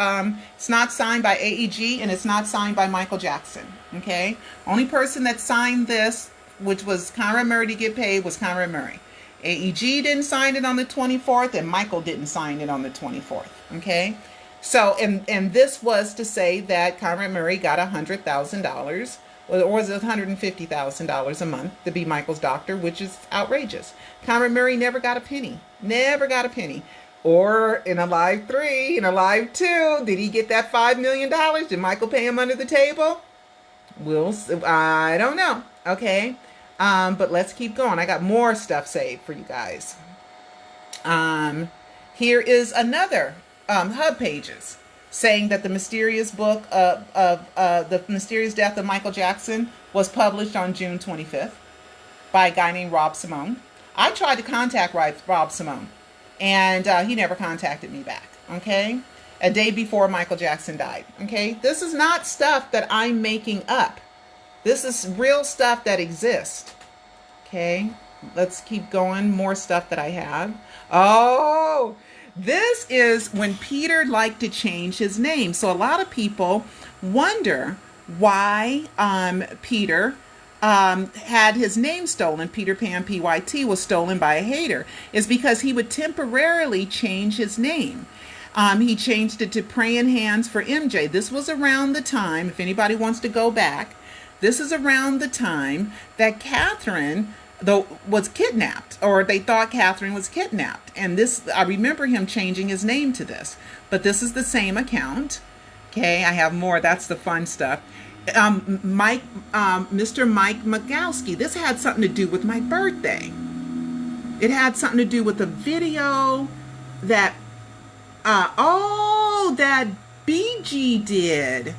Speaker 1: it's not signed by AEG and it's not signed by Michael Jackson. Okay, only person that signed this, which was Conrad Murray to get paid, was Conrad Murray. AEG didn't sign it on the 24th and Michael didn't sign it on the 24th. Okay, so and this was to say that Conrad Murray got $100,000. Or was it $150,000 a month to be Michael's doctor, which is outrageous. Conrad Murray never got a penny. Never got a penny. Or in Alive 3, in Alive 2, did he get that $5 million? Did Michael pay him under the table? I don't know. Okay. But let's keep going. I got more stuff saved for you guys. Here is another hub pages saying that the mysterious book of the mysterious death of Michael Jackson was published on June 25th by a guy named Rob Simone. I tried to contact Rob Simone, and he never contacted me back. Okay, a day before Michael Jackson died. Okay, this is not stuff that I'm making up. This is real stuff that exists. Okay, let's keep going. More stuff that I have. Oh, this is when Peter liked to change his name. So a lot of people wonder why Peter had his name stolen. Peter Pan PYT was stolen by a hater. Is because he would temporarily change his name. He changed it to Praying Hands for MJ. This was around the time, if anybody wants to go back, this is around the time that Catherine was kidnapped, or they thought Catherine was kidnapped. And this, I remember him changing his name to this, but this is the same account. Okay, I have more. That's the fun stuff. Mr. Mike Magowski. This had something to do with my birthday. It had something to do with a video that, that BG did.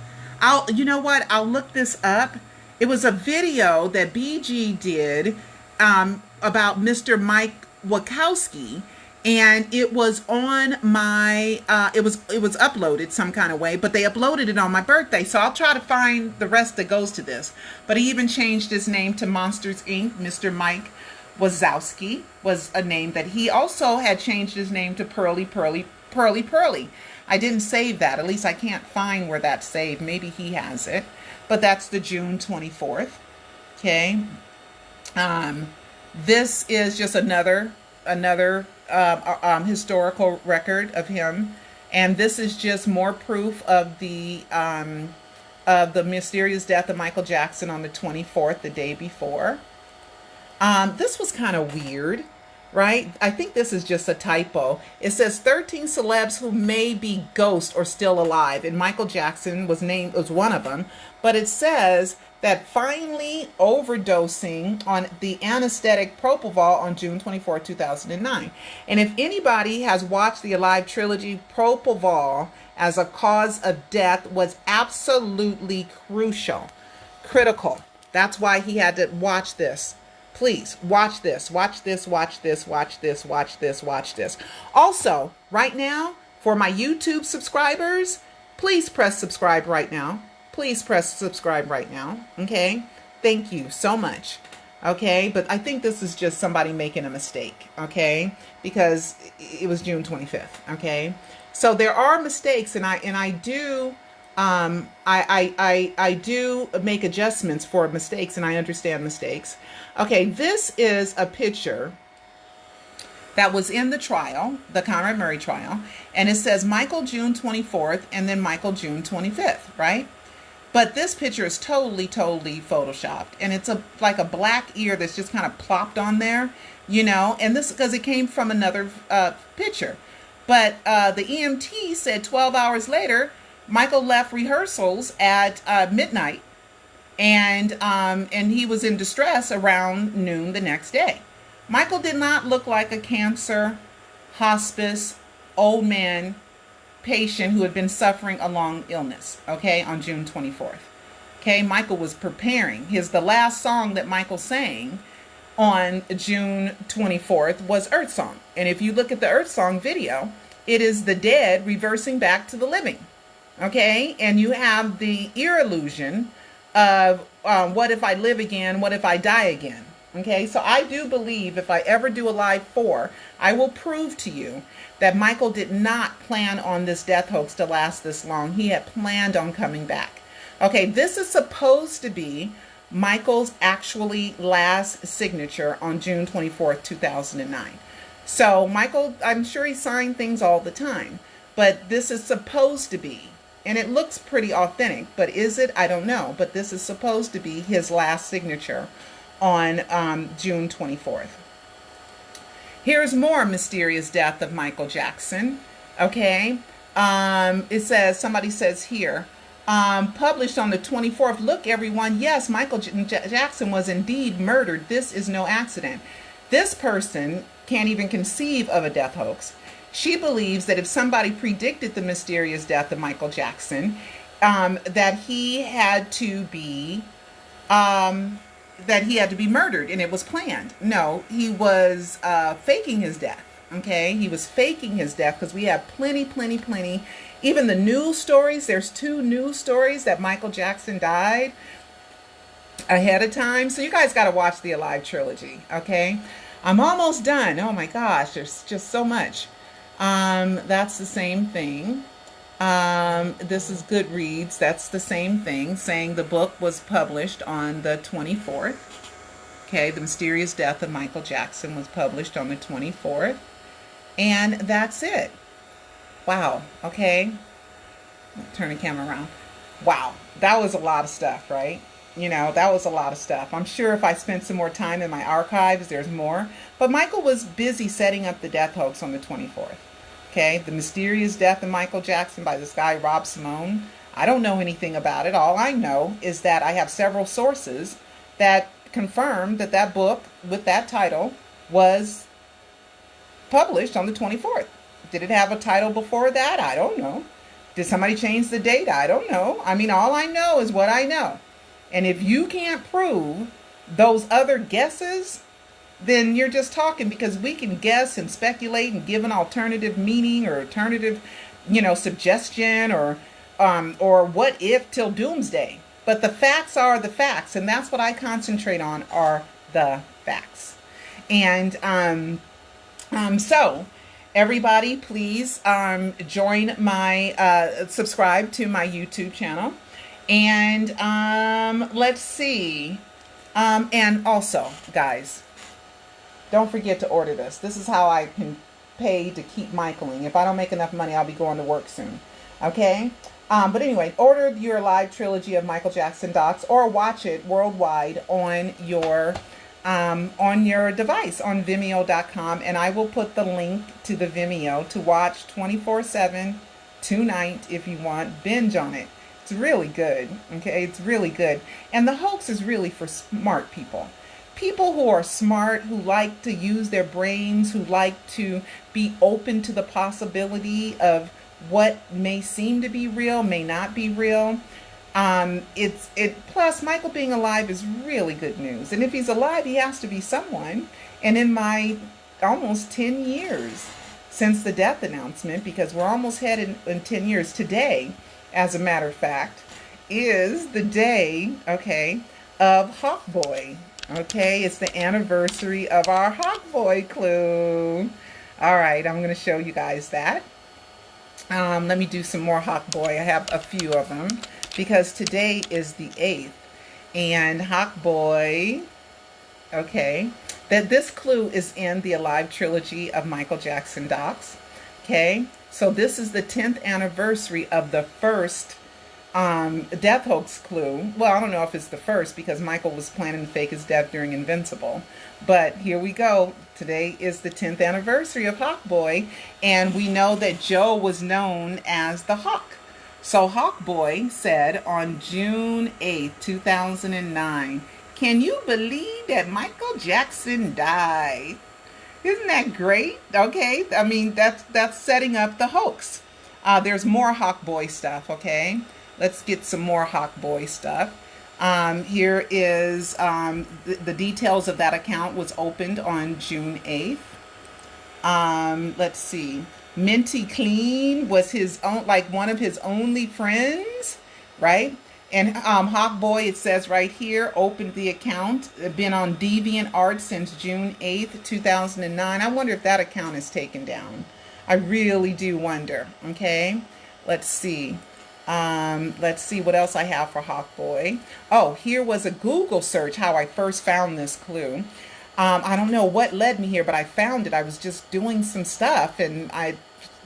Speaker 1: You know what? I'll look this up. It was a video that BG did about Mr. Mike Wachowski, and it was on my it was uploaded some kind of way, but they uploaded it on my birthday. So I'll try to find the rest that goes to this. But he even changed his name to Monsters Inc. Mr. Mike Wazowski was a name that he also had changed his name to Pearly. I didn't save that. At least I can't find where that's saved. Maybe he has it. But that's the June 24th. Okay. This is just another historical record of him, and this is just more proof of the mysterious death of Michael Jackson on the 24th, the day before. This was kind of weird. right? I think this is just a typo. It says 13 celebs who may be ghosts or still alive, and Michael Jackson was one of them. But it says that finally overdosing on the anesthetic propofol on June 24, 2009. And if anybody has watched the Alive Trilogy, propofol as a cause of death was absolutely critical. That's why he had to watch this. Please watch this, watch this, watch this, watch this, watch this, watch this. Also, right now, for my YouTube subscribers, please press subscribe right now. Please press subscribe right now. Okay. Thank you so much. Okay. But I think this is just somebody making a mistake. Okay. Because it was June 25th. Okay. So there are mistakes, and I do I do make adjustments for mistakes, and I understand mistakes. Okay, this is a picture that was in the trial, the Conrad Murray trial, and it says Michael June 24th and then Michael June 25th, right? But this picture is totally photoshopped, and it's like a black ear that's just kind of plopped on there, you know, and this because it came from another picture. But the EMT said 12 hours later, Michael left rehearsals at midnight, and he was in distress around noon the next day. Michael did not look like a cancer, hospice, old man patient who had been suffering a long illness, okay, on June 24th. Okay, Michael was preparing. The last song that Michael sang on June 24th was Earth Song. And if you look at the Earth Song video, it is the dead reversing back to the living. Okay, and you have the ear illusion of what if I live again? What if I die again? Okay, so I do believe if I ever do a live 4, I will prove to you that Michael did not plan on this death hoax to last this long. He had planned on coming back. Okay, this is supposed to be Michael's actually last signature on June 24th, 2009. So Michael, I'm sure he signed things all the time, but this is supposed to be, and it looks pretty authentic, but is it? I don't know. But this is supposed to be his last signature on June 24th. Here's more mysterious death of Michael Jackson. Okay. It says, somebody says here, published on the 24th. Look, everyone. Yes, Michael Jackson was indeed murdered. This is no accident. This person can't even conceive of a death hoax. She believes that if somebody predicted the mysterious death of Michael Jackson, that he had to be murdered, and it was planned. No, he was faking his death. Okay, he was faking his death because we have plenty. Even the news stories. There's 2 news stories that Michael Jackson died ahead of time. So you guys got to watch the Alive Trilogy. Okay, I'm almost done. Oh my gosh, there's just so much. That's the same thing. This is Goodreads. That's the same thing, saying the book was published on the 24th. Okay, The Mysterious Death of Michael Jackson was published on the 24th. And that's it. Wow. Okay. Turn the camera around. Wow. That was a lot of stuff, right? You know, that was a lot of stuff. I'm sure if I spent some more time in my archives, there's more. But Michael was busy setting up the death hoax on the 24th. Okay, The Mysterious Death of Michael Jackson by this guy, Rob Simone. I don't know anything about it. All I know is that I have several sources that confirm that that book with that title was published on the 24th. Did it have a title before that? I don't know. Did somebody change the date? I don't know. I mean, all I know is what I know. And if you can't prove those other guesses, then you're just talking, because we can guess and speculate and give an alternative meaning or alternative, suggestion or what if till doomsday. But the facts are the facts, and that's what I concentrate on, are the facts. And so everybody, please join my subscribe to my YouTube channel, and let's see, and also, guys, don't forget to order this. This is how I can pay to keep Michaeling. If I don't make enough money, I'll be going to work soon. Okay? But anyway, order your Alive Trilogy of Michael Jackson docs, or watch it worldwide on your on your device on Vimeo.com, and I will put the link to the Vimeo to watch 24/7 tonight if you want. Binge on it. It's really good. Okay, it's really good. And the hoax is really for smart people. People who are smart, who like to use their brains, who like to be open to the possibility of what may seem to be real, may not be real. Plus Michael being alive is really good news. And if he's alive, he has to be someone. And in my almost 10 years since the death announcement, because we're almost headed in 10 years today, as a matter of fact, is the day, okay, of Hawk Boy. Okay, it's the anniversary of our Hawk Boy clue. All right, I'm going to show you guys that. Let me do some more Hawk Boy. I have a few of them because today is the 8th. And Hawk Boy, okay, that this clue is in the Alive Trilogy of Michael Jackson docs. Okay, so this is the 10th anniversary of the first death hoax clue. Well, I don't know if it's the first because Michael was planning to fake his death during Invincible. But here we go. Today is the 10th anniversary of Hawk Boy. And we know that Joe was known as the Hawk. So Hawk Boy said on June 8th, 2009, "Can you believe that Michael Jackson died?" Isn't that great? Okay. I mean, that's setting up the hoax. There's more Hawk Boy stuff, okay? Let's get some more Hawk Boy stuff. Here is the details of that account was opened on June 8th. Let's see. Minty Clean was his own, like one of his only friends, right? And Hawk Boy, it says right here, opened the account, been on DeviantArt since June 8th, 2009. I wonder if that account is taken down. I really do wonder. Okay, let's see. Let's see what else I have for Hawk Boy. Oh, here was a Google search how I first found this clue. I don't know what led me here, but I found it. I was just doing some stuff, and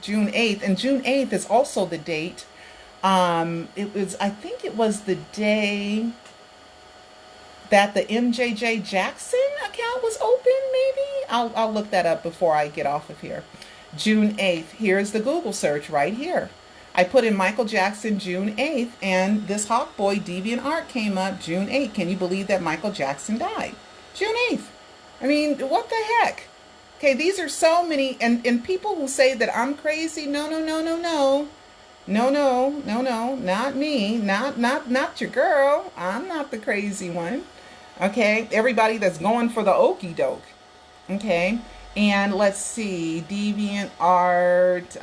Speaker 1: June 8th, and June 8th is also the date. I think it was the day that the MJJ Jackson account was open, maybe? I'll look that up before I get off of here. June 8th. Here's the Google search right here. I put in Michael Jackson June 8th, and this Hawk Boy DeviantArt came up June 8th. Can you believe that Michael Jackson died? June 8th. I mean, what the heck? Okay, these are so many, and people who say that I'm crazy, no. No, not me, not your girl. I'm not the crazy one. Okay, everybody that's going for the okie doke. Okay, and let's see, DeviantArt.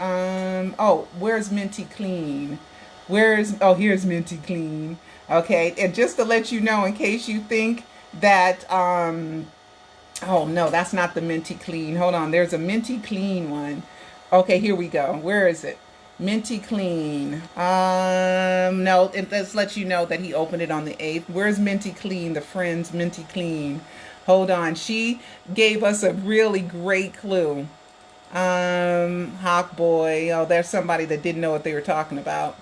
Speaker 1: Oh, where's Minty Clean? Here's Minty Clean. Okay, and just to let you know, in case you think that, oh no, that's not the Minty Clean. Hold on, there's a Minty Clean one. Okay, here we go. Where is it? Minty Clean. No, it just lets you know that he opened it on the 8th. Where's Minty Clean? The Friends Minty Clean. Hold on. She gave us a really great clue. Hawk Boy. Oh, there's somebody that didn't know what they were talking about.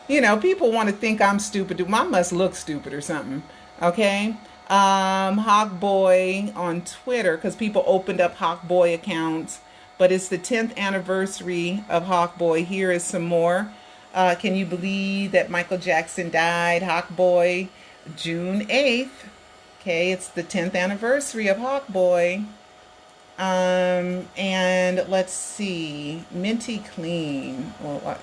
Speaker 1: You know, people want to think I'm stupid. I must look stupid or something. Okay. Hawk Boy on Twitter, because people opened up Hawk Boy accounts. But it's the 10th anniversary of Hawk Boy. Here is some more. Can you believe that Michael Jackson died? Hawk Boy, June 8th. Okay, it's the 10th anniversary of Hawk Boy. And let's see. Minty Clean. Well,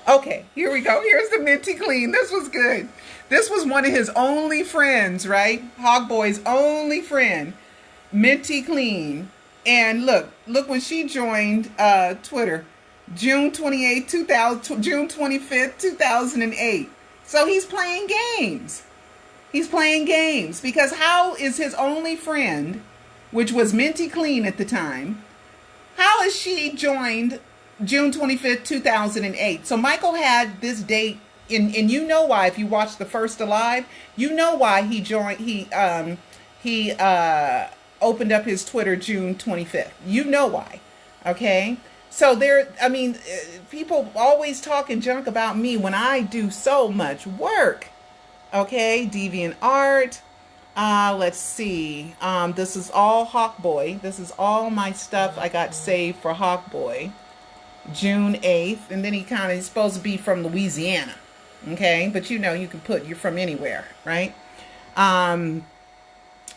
Speaker 1: okay, here we go. Here's the Minty Clean. This was good. This was one of his only friends, right? Hawk Boy's only friend. Minty Clean. And look when she joined Twitter, June 28th, June 25th, 2008. So he's playing games. He's playing games because how is his only friend, which was Minty Clean at the time, how is she joined June 25th, 2008? So Michael had this date, and you know why if you watch the first Alive, you know why he joined. He opened up his Twitter June 25th. You know why. Okay? So people always talking junk about me when I do so much work. Okay? DeviantArt. Let's see. This is all Hawkboy. This is all my stuff I got saved for Hawkboy. June 8th. And then he's supposed to be from Louisiana. Okay. But you know, you can put you're from anywhere, right? Um,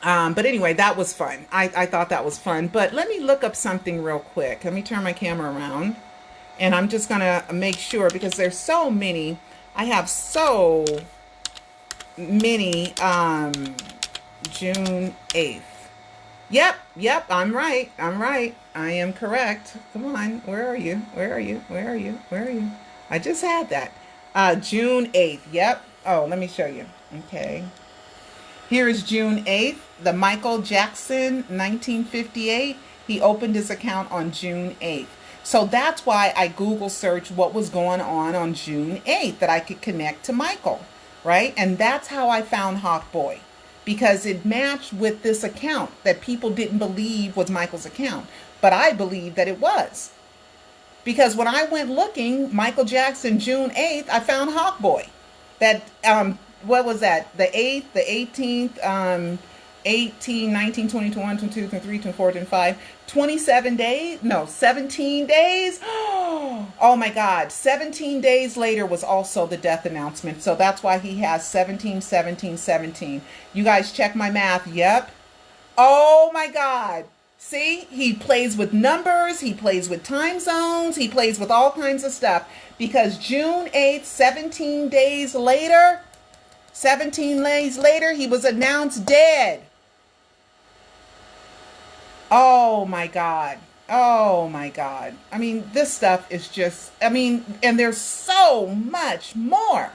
Speaker 1: but anyway, that was fun. I thought that was fun. But let me look up something real quick. Let me turn my camera around. And I'm just going to make sure because there's so many. I have so many. June 8th. Yep, I'm right. I am correct. Come on, where are you? I just had that. June 8th. Yep. Oh, let me show you. Okay. Here is June 8th. The Michael Jackson, 1958. He opened his account on June 8th. So that's why I Google searched what was going on June 8th that I could connect to Michael, right? And that's how I found Hawkboy, because it matched with this account that people didn't believe was Michael's account. But I believe that it was. Because when I went looking, Michael Jackson, June 8th, I found Hawkboy. That, what was that? The 8th, the 18th, 18, 19, 20, 21, 22, 23, 24, 25, 27 days? No, 17 days? Oh my God. 17 days later was also the death announcement. So that's why he has 17, 17, 17. You guys check my math. Yep. Oh my God. See, he plays with numbers. He plays with time zones. He plays with all kinds of stuff. Because June 8th, 17 days later, he was announced dead. Oh my God. Oh my God. I mean, this stuff is just, and there's so much more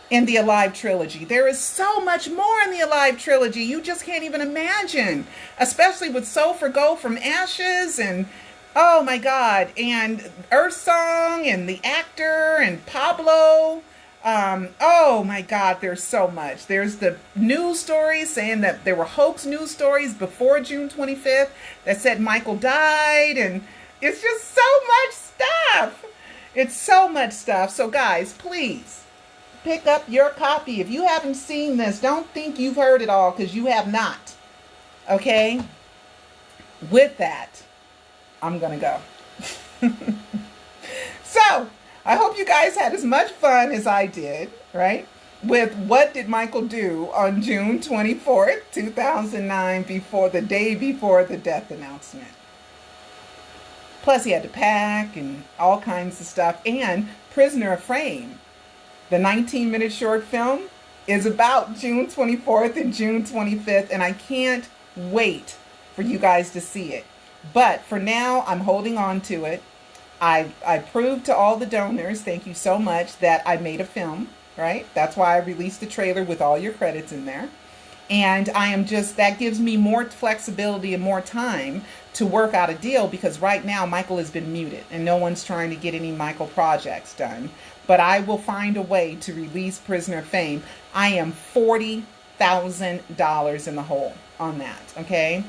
Speaker 1: in the Alive Trilogy. There is so much more in the Alive Trilogy. You just can't even imagine, especially with Soul for Gold from Ashes and, oh my God, and Earth Song and the actor and Pablo. Oh my God, there's so much. There's the news stories saying that there were hoax news stories before June 25th that said Michael died, and it's just so much stuff. It's so much stuff. So guys, please pick up your copy. If you haven't seen this, don't think you've heard it all, because you have not. Okay? With that, I'm gonna go. So I hope you guys had as much fun as I did, right? With what did Michael do on June 24th, 2009, the day before the death announcement. Plus he had to pack and all kinds of stuff. And Prisoner of Fame, the 19-minute short film, is about June 24th and June 25th. And I can't wait for you guys to see it. But for now, I'm holding on to it. I proved to all the donors, thank you so much, that I made a film, right? That's why I released the trailer with all your credits in there. And that gives me more flexibility and more time to work out a deal, because right now Michael has been muted and no one's trying to get any Michael projects done. But I will find a way to release Prisoner of Fame. I am $40,000 in the hole on that, okay?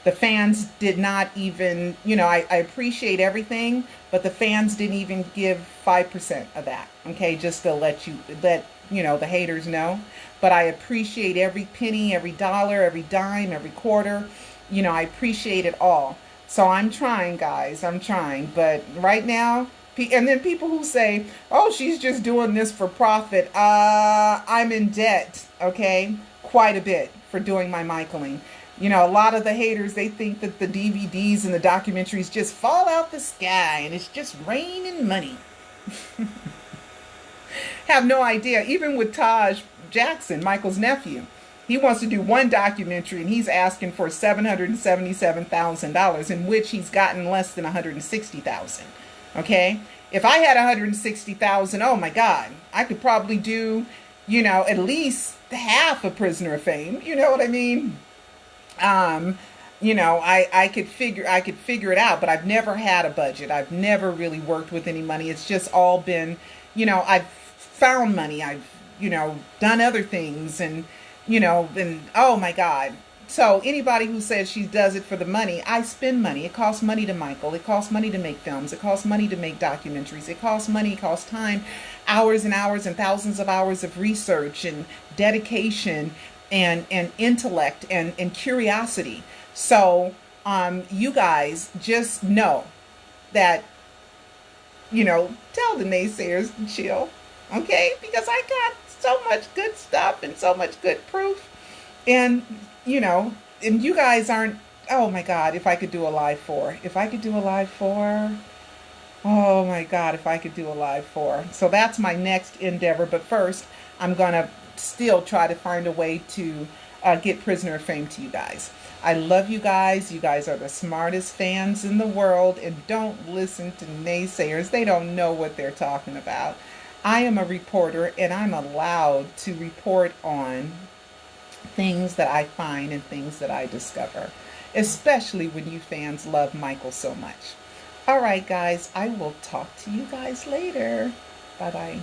Speaker 1: The fans did not even, I appreciate everything, but the fans didn't even give 5% of that. Okay, just to let the haters know. But I appreciate every penny, every dollar, every dime, every quarter. I appreciate it all. So I'm trying, guys. I'm trying. But right now, and then people who say, oh, she's just doing this for profit. I'm in debt, okay? Quite a bit for doing my Michaeling. A lot of the haters, they think that the DVDs and the documentaries just fall out the sky and it's just raining money. Have no idea. Even with Taj Jackson, Michael's nephew, he wants to do one documentary and he's asking for $777,000, in which he's gotten less than $160,000. Okay? If I had $160,000, oh my God, I could probably do, at least half a Prisoner of Fame. You know what I mean? I could figure it out, but I've never had a budget. I've never really worked with any money. It's just all been, I've found money. I've, done other things and oh my God. So anybody who says she does it for the money, I spend money. It costs money to Michael. It costs money to make films. It costs money to make documentaries. It costs money, it costs time, hours and hours and thousands of hours of research and dedication and intellect and curiosity. So you guys just know that, tell the naysayers to chill, okay? Because I got so much good stuff and so much good proof. And, and you guys aren't, oh my God, if I could do a live four. If I could do a live four, oh my God, if I could do a live four. So that's my next endeavor. But first, I'm going to still try to find a way to get Prisoner of Fame to you guys. I love you guys. You guys are the smartest fans in the world. And don't listen to naysayers. They don't know what they're talking about. I am a reporter, and I'm allowed to report on things that I find and things that I discover, especially when you fans love Michael so much. All right, guys, I will talk to you guys later. Bye-bye.